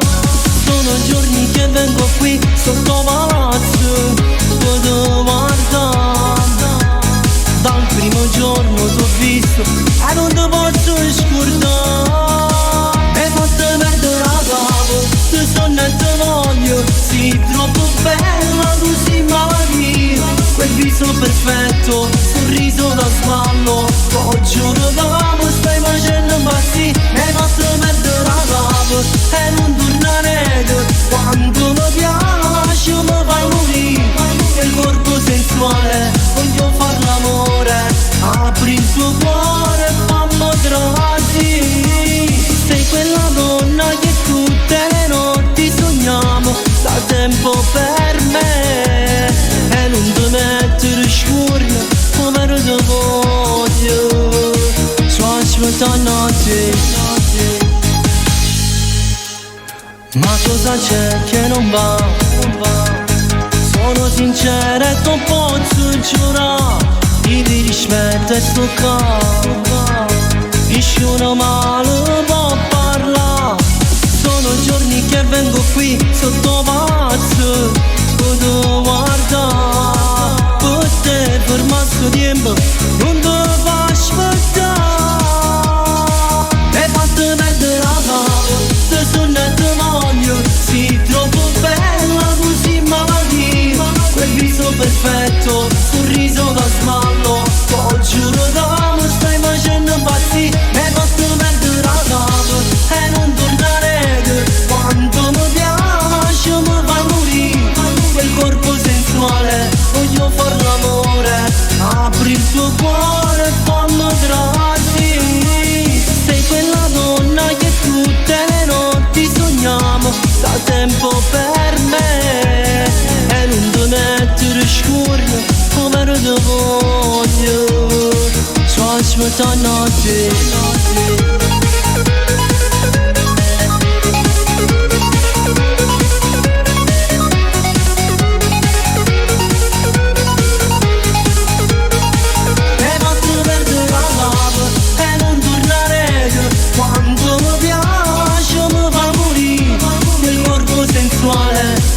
sono giorni che vengo qui sotto palazzo, potevo guardare, dal primo giorno t'ho visto e non ti posso scordare, mi hai fatto perdere la capo, ti sono e ti voglio, sei troppo bella, tu sei malattia, quel viso perfetto, sorriso da sballo, oh giuro d'amo, stai facendo impazzire, mi hai fatto perdere la capo e non tornare, quando mi piace mi fai morire, il corpo sensuale, voglio far l'amore, apri il tuo cuore e fammi trasi, sei quella donna che tutte le notti sogniamo, da tempo per me, e non ti mettere scurria, come lo ti voglio, sto aspettando te. Ma cosa c'è che non va? Sono sincera e non posso giurare, ti rispetto e sto qua, nessuno male può parlare, sono giorni che vengo qui sotto palazzo, potevo guardare, per te per mazzo tempo non te fa aspettare, mi hai fatto perdere la capo, te sono e te voglio, sei troppo bella, così malattia, quel viso perfetto, sorriso da smallo, oh giuro d'amo, stai facendo impazzire, mi hai fatto perdere la capo e non tornare, quando mi piace mi fai morire, quel corpo sensuale, voglio far l'amore, apri il tuo cuore e fammi trasi, sei quella donna che tutte le notti sogniamo, da tempo per me, e non ti mettere scurria, come lo ti voglio, sto aspettando te.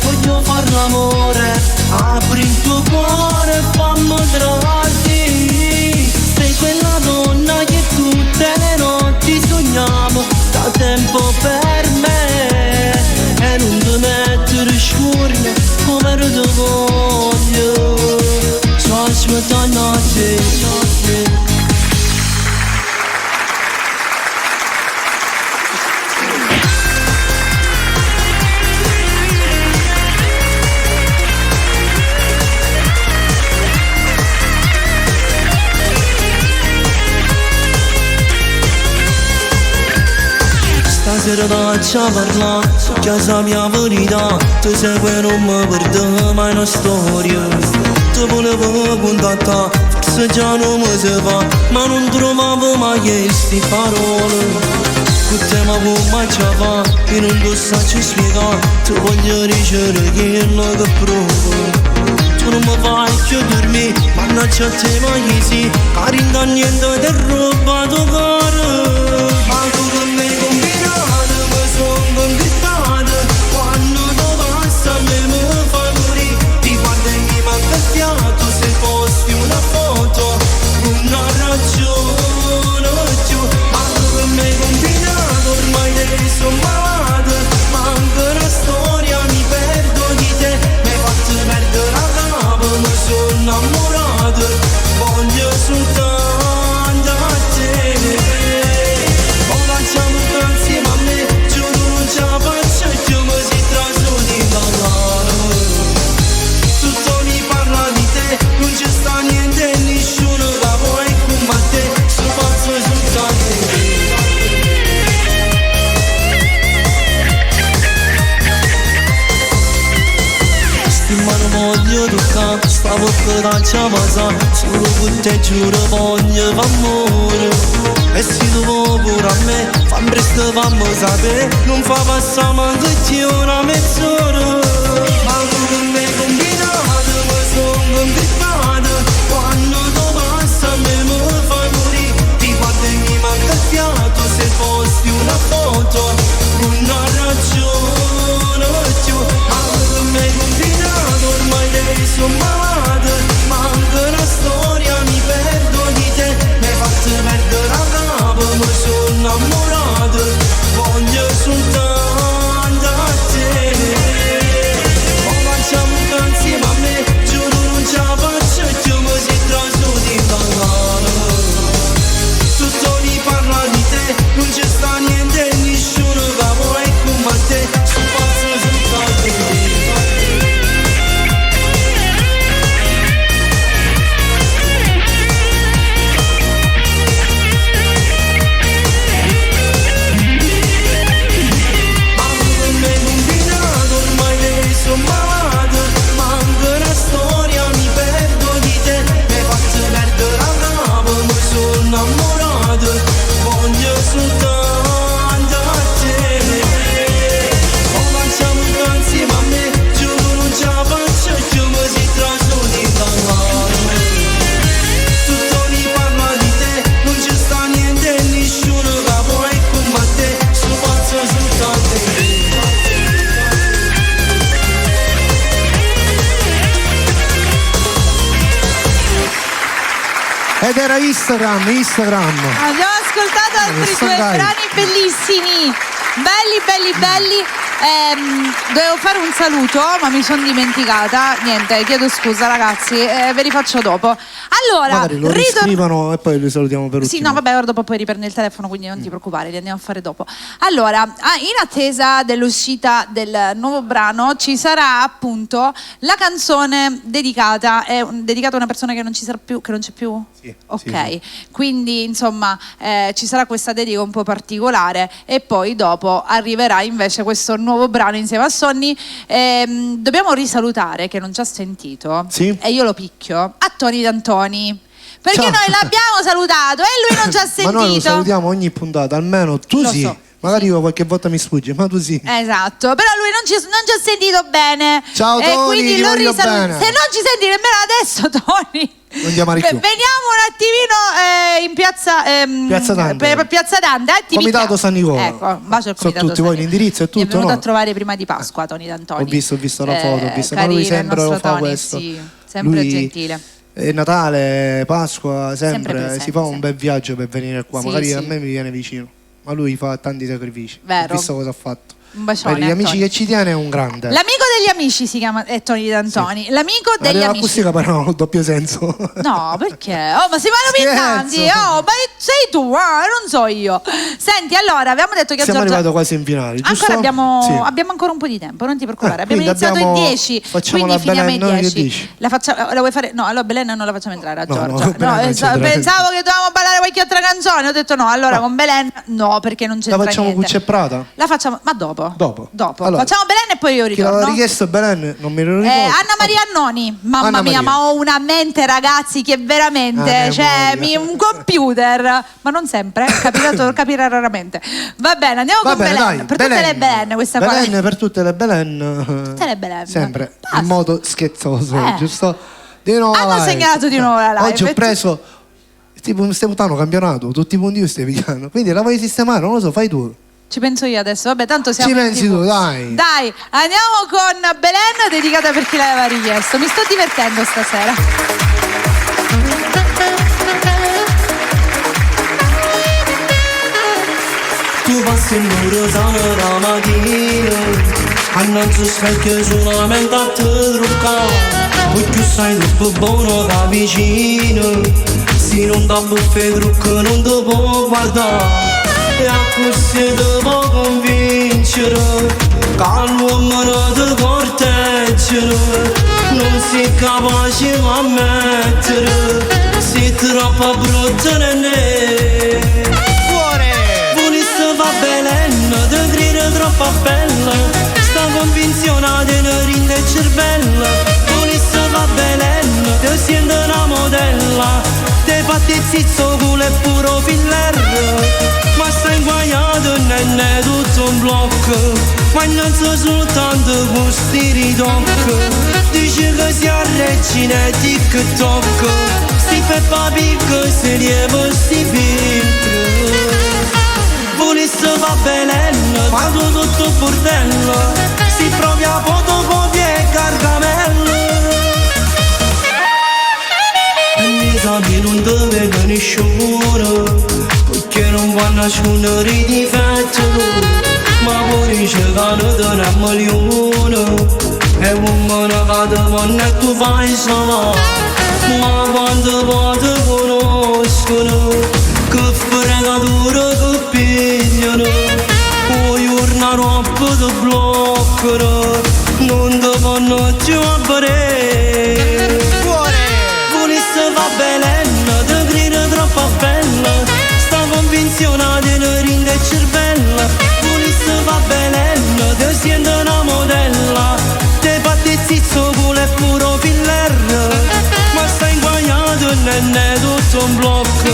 voglio far l'amore, apri il tuo cuore e fammi tratti. Sei quella donna che tutte le notti sogniamo da tempo per me, e non ti mettere scurne come te voglio, sto aspettando a te. Stasera faccia parlare, casa mia verità, ti segue non mi perdo mai una storia. Ti volevo contattare, forse già non mi si fa, ma non trovavo mai queste parole. Con te ma come mai ci fa, che non ti saggio spiegare, ti voglio dicere quello che provo. Tu non mi fai più dormire, mannaggia a te ma che sì, carinda niente ti rubato caro. Ma tu con me combinato, mi son conquistato, quando tu passa a me mi fai morire, ti guarda e mi manca il fiato, se posti una foto, una ragione più. Ma tu con me combinato, ormai te sono malato, manca una storia, mi perdo di te, mi hai fatto perdere la capa, mi sono innamorato, voglio soltanto a te. Non facciamo insieme a me, giuro non ce la faccio e io mi si traso di parlare. Tutto mi parla di te, non ci sta niente e nessuno che vuoi come te, sto pazzo soltanto di te. Non voglio toccare, stavo per la passare, solo con te giuro voglio amore. E se tu vuoi pure a me, fammi presto, fammi sapere, non fa passare manco una mezz'ora. Ma tu con me combinato, mi son conquistato, quando tu passa a me mi fai morire, ti guarda e mi manca il fiato, se posti una foto, una ragione più. Ma tu con me combinato, ormai te sono malato, manca una storia, mi perdo di te, mi hai fatto perdere la capa, mi sono innamorato, voglio soltanto a te. Non facciamo insieme a me, giuro non ce la faccio e io mi si traso di parlare. Tutto mi parla di te, non ci sta niente e nessuno che vuoi come te, sto pazzo soltanto di te. Sono malato, manca una storia, mi perdo di te, mi hai fatto perdere la capa, mi sono innamorato, voglio soltanto a te. Non facciamo insieme a me, giuro non ce la faccio e io mi si traso di parlare. Tutto mi parla di te, non ci sta niente e nessuno che vuoi come te, sto pazzo soltanto di te. Ed era Instagram. Abbiamo ascoltato altri due brani bellissimi, belli. Dovevo fare un saluto, ma mi sono dimenticata. Niente, chiedo scusa ragazzi, ve li faccio dopo. Allora, magari lo riscrivono e poi li salutiamo per ultimo. Sì, no, vabbè, ora dopo poi riprende il telefono, quindi non ti preoccupare, li andiamo a fare dopo. Allora, in attesa dell'uscita del nuovo brano ci sarà appunto la canzone dedicata a una persona che non ci sarà più, che non c'è più? Sì. Ok, sì. Quindi insomma ci sarà questa dedica un po' particolare e poi dopo arriverà invece questo nuovo brano insieme a Sonny. Dobbiamo risalutare, che non ci ha sentito, sì? E io lo picchio, a Tony D'Antoni. Perché Ciao. noi l'abbiamo salutato e lui non ci ha sentito. Ma noi lo salutiamo ogni puntata, almeno tu Lo sì. so. Magari io qualche volta mi sfugge, ma tu sì. Esatto, però lui non ci ha sentito bene. Ciao e Tony, quindi ti lo voglio bene. Se non ci senti nemmeno adesso, Tony, Andiamo più. Veniamo un attimino in Piazza Dante. Piazza Dante. Comitato San Nicola. Ecco, un bacio al Comitato tutti voi l'indirizzo e tutto. Mi è venuto no? a trovare prima di Pasqua Tony D'Antoni. Ho visto la foto, ho visto. Ma lui carino, sempre il lo nostro fa Tony, questo. sì, sempre Lui gentile. Natale, Pasqua, sempre presente, si fa un sempre. bel viaggio per venire qua. Sì, Magari sì. a me mi viene vicino, ma lui fa tanti sacrifici. Vero. Ho visto cosa ha fatto. Un bacione. Per gli amici Tony. che ci tiene è un grande. L'amico degli amici si chiama Tony D'Antoni. Sì. L'amico degli amici. L'acustica però ha un doppio senso. No, perché? Oh, ma si vanno pintanti. Oh, ma sei tu, non so io. Senti, allora, abbiamo detto che siamo a Giorgia... arrivati quasi in finale, giusto? Ancora Sì. abbiamo ancora un po' di tempo, non ti preoccupare. Abbiamo quindi iniziato in 10, facciamo quindi la finiamo Belen, in che 10. dici? La vuoi fare? No, allora Belen non la facciamo entrare a No, Giorgia. Belen non c'entra. Pensavo che dovevamo ballare qualche altra canzone. Ho detto no, allora con Belen no, perché non c'entra La facciamo niente. Cuccia e Prata? La facciamo, ma dopo. Allora, facciamo Belen e poi io chi ritorno. l'aveva richiesto Belen non mi lo ricordo. Anna Maria Annoni, mamma Anna mia, Maria. ma ho una mente, ragazzi, che veramente, un computer, ma non sempre, capirà raramente. Va bene, andiamo con Belen. Dai, per tutte le Belen, questa qua. Belen per tutte le Belen. Tutte le Belen. Sempre Basta. in modo scherzoso, giusto? Di nuovo Hanno live. segnalato di nuovo la live. Oggi ho preso tipo stiamo votando campionato, tutti i punti io stai pigliando. Quindi la vuoi sistemare, non lo so, fai tu. Ci penso io adesso, vabbè, tanto siamo Ci in pensi TV. tu, dai. Dai, andiamo con Belen, dedicata per chi l'aveva richiesto. Mi sto divertendo stasera. Tu passi in Rosana la mattina, annanzi specchio solamente a te truccare. Poi più sai troppo buono da vicino, se non da buffe trucco non ti può guardare. E a così ti può convincere, che l'uomo non ti corteggiano, non sei capace di ammettere, sei troppo brutta nemmeno. Va Belen, te crede troppo bella, sta convinzione di ne rinde il cervello. Volesse va Belen, te sente una modella, te fatti zizzo culo e puro filler. Ma stai inguaiato e non è tutto un blocco, ma non so soltanto questi ritocchi. Dice che si arregina e TikTok, si Peppa Pig, se lievo sti filtri. Volesse va Belen, quando tutto bordello, si provi a fotocopie e carcamello. E gli esami non ti vengono nessuno, perché non vanno a scuotere i difetti. Ma pure c'è che non te ne milione, e uomini che ti vanno e tu fai salare. Ma quando poi ti conoscono, che fregatura che pigliano, poi urna troppo ti bloccano, non ti fanno più vedere. Volesse va Belen, te crede troppo bella, sta convinzione di ne rinde il cervello. Volesse va Belen, te sente una modella, te fatti zizzo culo e puro filler. Ma stai inguaiato e non è tutto un blocco,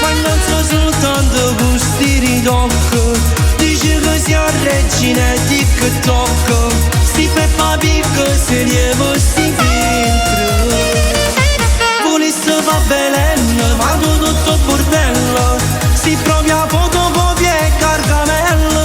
ma non so soltanto questi ritocchi. Dice che si arregina e TikTok, si Peppa Pig, se lievo sti filtri. Volesse va Belen, quando tutto bordello, si provi a fotocopie e carcamello.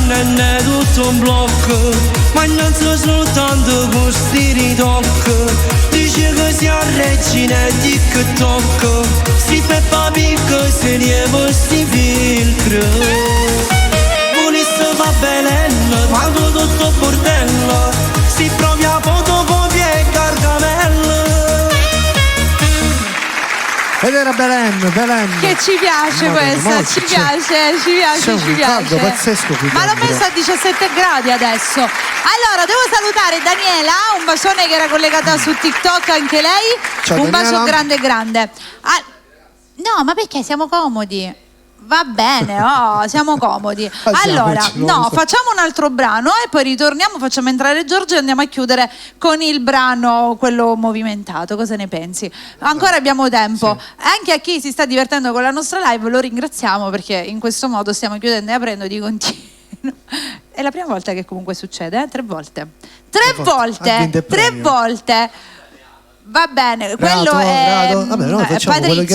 Non è tutto un blocco, ma non so soltanto questi ritocchi. Dice che si arregina e TikTok, si Peppa Pig, se lievo sti filtri. Volesse va Belen, quando tutto bordello, si provi a fotocopie e carcamello. Ed era Belen. Che ci piace questa, ci piace. C'è un caldo pazzesco qui ma l'ho dentro. messo a 17 gradi adesso. Allora, devo salutare Daniela, un bacione che era collegata su TikTok anche lei. Ciao, un Daniela. bacio grande. No, ma perché siamo comodi? Va bene, siamo comodi. Allora, facciamo un altro brano e poi ritorniamo, facciamo entrare Giorgio e andiamo a chiudere con il brano, quello movimentato. Cosa ne pensi? Ancora abbiamo tempo. Sì. Anche a chi si sta divertendo con la nostra live lo ringraziamo, perché in questo modo stiamo chiudendo e aprendo di continuo. È la prima volta che comunque succede, 3 volte. 3 volte. Va bene, quello è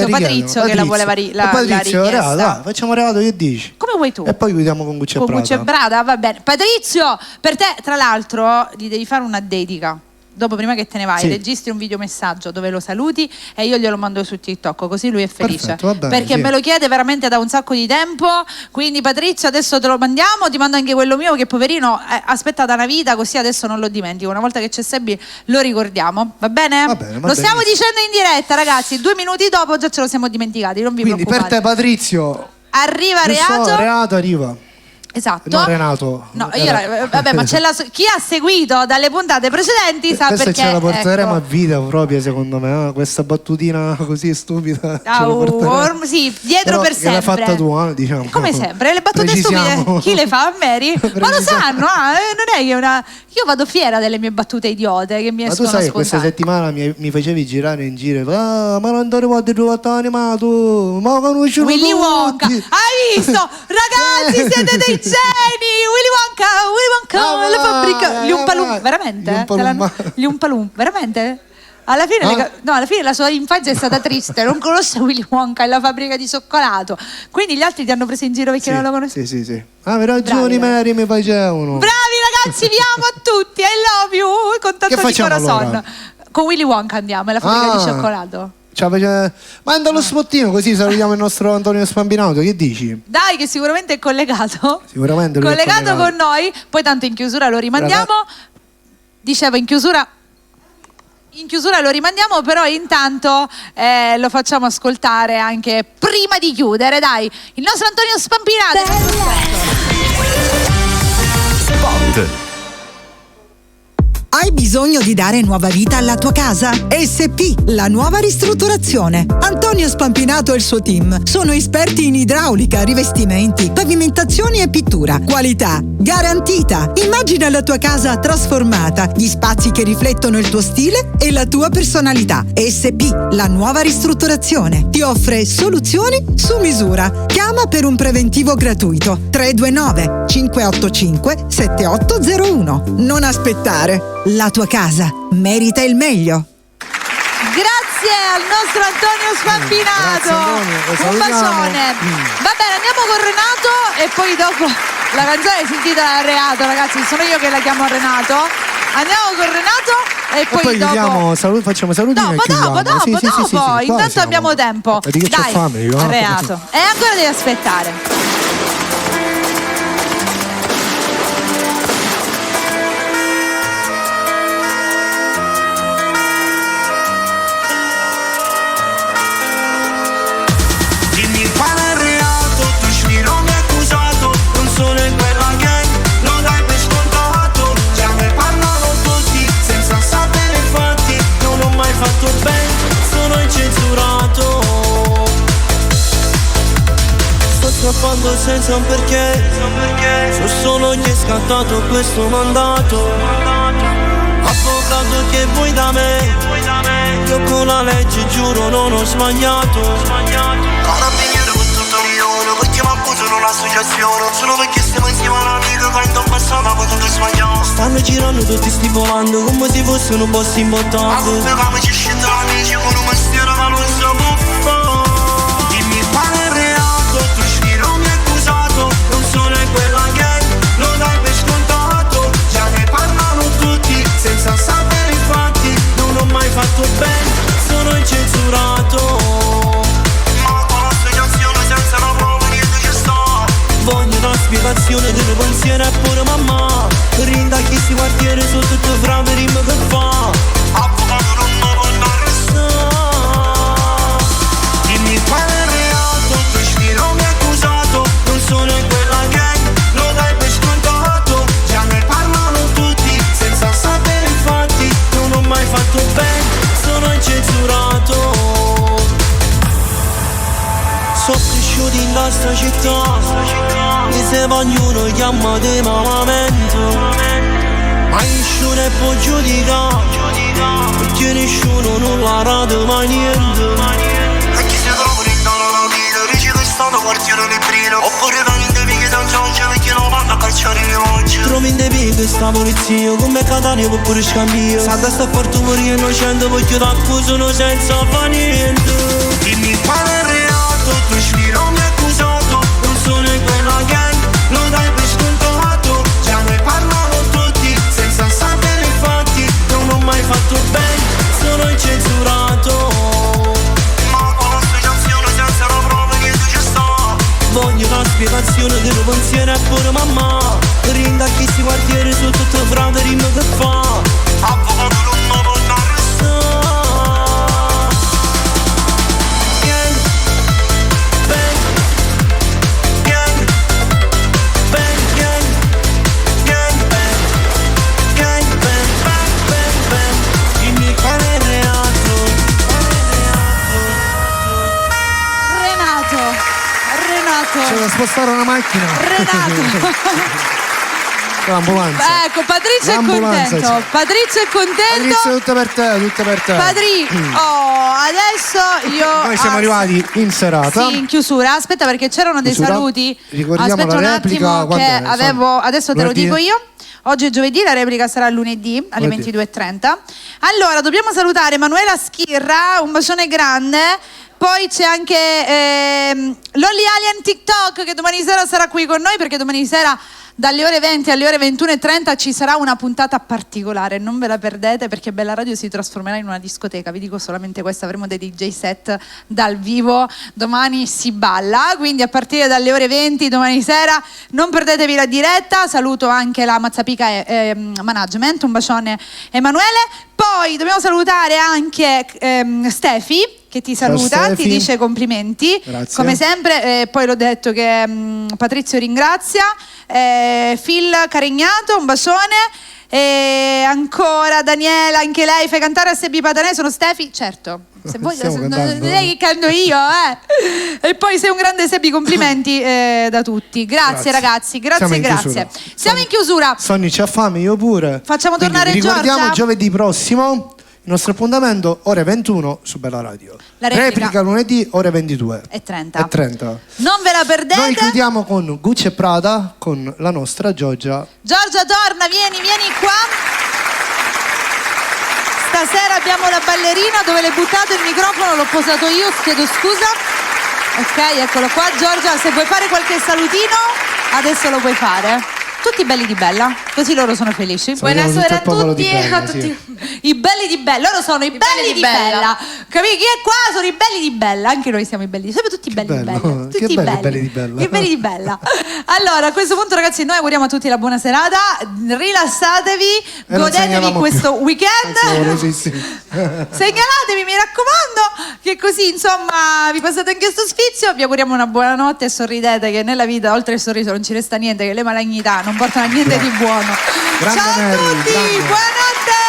Patrizio che la voleva Patrizio, Reato, facciamo Reato, che dici? Come vuoi tu? E poi chiudiamo con Gucci e Brada, va bene. Patrizio, per te tra l'altro gli devi fare una dedica. Dopo, prima che te ne vai, registri un videomessaggio dove lo saluti e io glielo mando su TikTok, così lui è felice. Perfetto, va bene, perché me lo chiede veramente da un sacco di tempo. Quindi Patrizio, adesso te lo mandiamo, ti mando anche quello mio che poverino aspetta da una vita, così adesso non lo dimentico. Una volta che c'è Sebi lo ricordiamo, va bene? Va bene, lo stiamo dicendo in diretta, ragazzi, 2 minuti dopo già ce lo siamo dimenticati, non vi preoccupate. Quindi per te, Patrizio, arriva Reato arriva. Esatto. No, Renato. No, vabbè, ma chi ha seguito dalle puntate precedenti sa questa perché. Ce la porteremo a vita proprio, secondo me. Questa battutina così stupida. Sì, dietro però per sempre. L'hai fatta tu, diciamo. Come sempre, le battute stupide chi le fa? A Mary? Ma lo sanno, non è che io vado fiera delle mie battute idiote che mi escono spontanee. Ma tu sai che questa settimana mi facevi girare in giro. Ma non andremo a trovato animato. Ma conosciuto Willy Wonka. Hai visto? Ragazzi, siete dei geni! Willy Wonka, la fabbrica. Gli Umpalum, veramente? Gli Umpalum, veramente? Alla fine la sua infanzia è stata triste, non conosce Willy Wonka e la fabbrica di cioccolato. Quindi gli altri ti hanno preso in giro perché non lo conosci? Sì. Hai ragione, Mary, mi facevano. Bravi ragazzi, vi amo a tutti, I love you, con tanto di corazon. Allora? Con Willy Wonka andiamo, e la fabbrica di cioccolato. Manda lo spottino così salutiamo il nostro Antonio Spampinato, che dici? Dai, che sicuramente è collegato. Sicuramente collegato con noi. Poi tanto in chiusura lo rimandiamo. Dicevo in chiusura lo rimandiamo, però intanto lo facciamo ascoltare anche prima di chiudere, dai, il nostro Antonio Spampinato. Spot. Hai bisogno di dare nuova vita alla tua casa? SP, la nuova ristrutturazione. Antonio Spampinato e il suo team sono esperti in idraulica, rivestimenti, pavimentazioni e pittura. Qualità garantita. Immagina la tua casa trasformata, gli spazi che riflettono il tuo stile e la tua personalità. SP, la nuova ristrutturazione, ti offre soluzioni su misura. Chiama per un preventivo gratuito 329 585 7801. Non aspettare. La tua casa merita il meglio. Grazie al nostro Antonio Spampinato. Un bacione. Va bene, andiamo con Renato e poi dopo la canzone si intitola Reato, ragazzi, sono io che la chiamo Renato. Andiamo con Renato e poi dopo facciamo saluti. Dopo. Intanto abbiamo tempo. Dai, c'ho fame io. Reato. E ancora devi aspettare. Scappando senza un perché, so solo chi è scattato questo mandato. Avvocato che vuoi da me, io con la legge giuro non ho sbagliato. Carabinieri con tutto milione, perché mi accusano un'associazione. Solo perché stiamo insieme a un'amica che in passato ha potuto sbagliare. Stanno girando tutti sti volando come se fossero un boss imbottanti. Ma come ci scendono amici con un mestiere ma non si può fare. Dimmi qual è il reato, tu giro mi hai accusato. Non sono quella che lo dai per scontato. Già ne parlano tutti senza sapere i fatti. Non ho mai fatto bene, sono incensurato. Ma con l'associazione senza la prova niente ci sta. Voglio una spiegazione del pensiero e pure mamma. Rinda chi sti quartieri sono tutte frave rime che fa. Avvocato non mi voglio arrestare. sta città, e se ognuno chiama di mamamento, ma nessuno è può giudicare, perché nessuno non l'ha dato mai niente. E chi si trova in una vita, dice che sta da quartiere nel brino, oppure non devi che San Giorgio perché non vanno a calciare le oggi. Trovi in devi che sta polizia, come Catania oppure scambio. Sa da sta porto fuori innocente, voglio t'accusano senza fa niente. Dimmi qual è il reato, tu ispiro mi accusato, non sono in quella gang, lo dai per scontato. Già ne parlano tutti, senza sapere i fatti, non ho mai fatto bene, sono incensurato. Ma con l'associazione senza la prova niente ci sta. Voglio una spiegazione del pensiero e pure mamma. Rinda chi si quartiere su tutto frate rimmo che fa. Avvocato non mi può arrestare. Gang, bang, gang, bang, gang, gang, bang, gang, bang, bang, bang, bang. Dimmi qual è il reato. Renato. C'è da spostare una macchina. Renato. L'ambulanza. Ecco, Patrizio è L'ambulanza, contento. sì. Patrizio è contento. Patrizio, tutto per te, tutto per te. Adesso io. Noi siamo arrivati in serata. Sì, in chiusura. Aspetta, perché c'erano dei Chiusura. saluti. Ricordiamo Aspetta la un replica, attimo che quando è? avevo. Adesso te lo Lunedì? dico io. Oggi è giovedì, la replica sarà lunedì alle Lunedì. 22:30. Allora, dobbiamo salutare Emanuela Schirra, un bacione grande. Poi c'è anche Lolly Alien TikTok che domani sera sarà qui con noi, perché domani sera dalle ore 20 alle ore 21:30 ci sarà una puntata particolare, non ve la perdete, perché Bella Radio si trasformerà in una discoteca, vi dico solamente questo, avremo dei DJ set dal vivo, domani si balla, quindi a partire dalle ore 20 domani sera non perdetevi la diretta. Saluto anche la Mazzapica Management, un bacione Emanuele. Poi dobbiamo salutare anche Stefi, che ti saluta, Stefi. ti dice complimenti, Grazie. come sempre, poi l'ho detto che Patrizio ringrazia, Phil Carignato, un bacione, e ancora Daniela, anche lei, fai cantare a Sebi Patanè, sono Stefi, certo. Se vuoi, Stiamo cantando. lei che canto io, E poi sei un grande Sebi, complimenti da tutti. Grazie ragazzi, grazie, Siamo in grazie. chiusura. Siamo in chiusura. Sonny c'ha fame, io pure. Facciamo Quindi tornare ricordiamo Giorgia? giovedì prossimo il nostro appuntamento ore 21 su Bella Radio. La replica lunedì ore 22 e 30. e 30. Non ve la perdete. Noi chiudiamo con Gucci e Prada con la nostra Giorgia. Giorgia, torna, vieni qua. Stasera abbiamo la ballerina, dove l'hai buttato il microfono? L'ho posato io, chiedo scusa. Ok, eccolo qua. Giorgia, se vuoi fare qualche salutino, adesso lo puoi fare. Tutti belli di Bella, così loro sono felici. Salutiamo tutto il popolo di Bella, a tutti. sì. I belli di Bella, loro sono i belli di Bella. Capì? Chi è qua sono i belli di Bella, anche noi siamo i belli, siamo tutti belli di bello. Bella. Che Tutti belli, belli di Bella. I belli di Bella. Allora, a questo punto ragazzi, noi auguriamo a tutti la buona serata, rilassatevi, E non godetevi segnaliamo questo più. weekend. Segnalatevi, mi raccomando, che così insomma vi passate anche sto sfizio. Vi auguriamo una buona notte e sorridete, che nella vita oltre il sorriso non ci resta niente, che le malignità non portano a niente di buono. Grande Ciao a Mary, tutti, grande. buonanotte.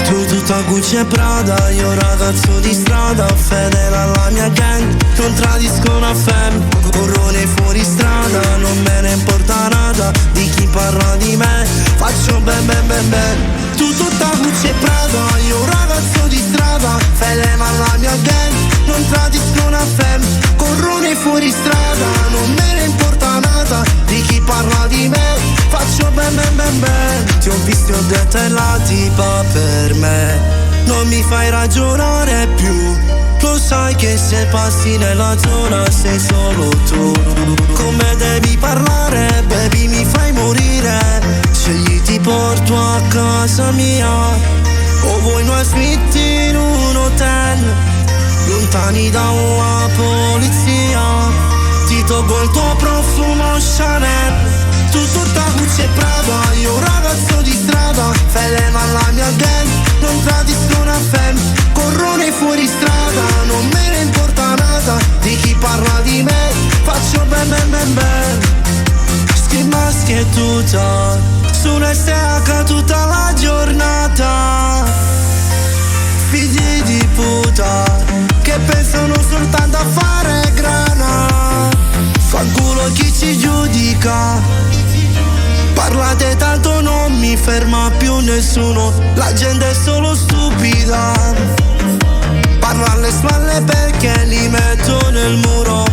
Tu tutta Gucci e Prada, io ragazzo di strada, fedele alla mia gang, non tradisco una fem, corrone fuori strada, non me ne importa nada di chi parla di me, faccio ben ben ben ben. Tu tutta Gucci e Prada, io ragazzo di strada, fedele alla mia gang, non tradisco una fem, corrone fuori strada, non me ne importa nada di chi parla di me, faccio ben ben ben ben. Ti ho visto e ho detto è la tipa per me, non mi fai ragionare più, lo sai che se passi nella zona sei solo tu. Come devi parlare, baby, mi fai morire, scegli ti porto a casa mia, o vuoi una suite in un hotel, lontani dalla polizia, ti tolgo il tuo profumo Chanel. Tu tutta Gucci e Prada, io ragazzo di strada, fedele alla mia gang, non tradisco una fem, corrone fuori strada, non me ne importa nada di chi parla di me, faccio ben ben ben ben. SH tutta la giornata. Figli di puta che pensano soltanto a fare grana. Fanculo chi ci giudica. Parlate tanto non mi ferma più nessuno. La gente è solo stupida. Parlo alle spalle perché li metto nel muro.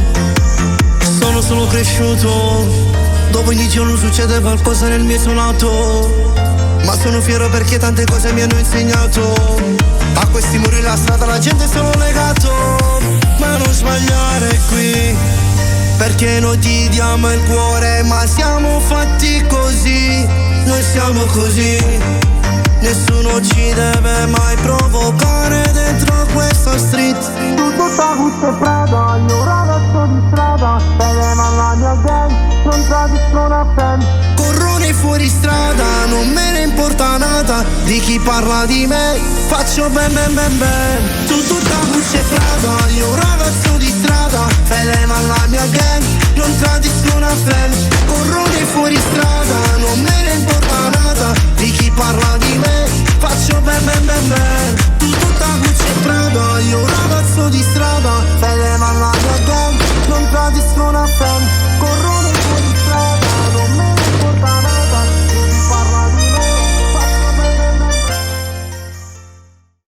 Sono solo cresciuto dove ogni giorno succede qualcosa nel mio suonato. Ma sono fiero perché tante cose mi hanno insegnato. A questi muri la strada la gente è solo legato. Ma non sbagliare qui, perché noi ti diamo il cuore, ma siamo fatti così. Noi siamo così. Nessuno ci deve mai provocare dentro questa street. Tu tutta questa strada, io ragazzo di strada. Bene la mia gang, non tradiscono a pen. Corrone fuori strada, non me ne importa nada di chi parla di me. Faccio ben ben ben ben. Tu tutta questa strada, io ragazzo di strada. Bene la mia gang, non tradiscono a pen. Corrone fuori strada, non me ne importa nada di chi parla di me. Faccio ben ben ben ben.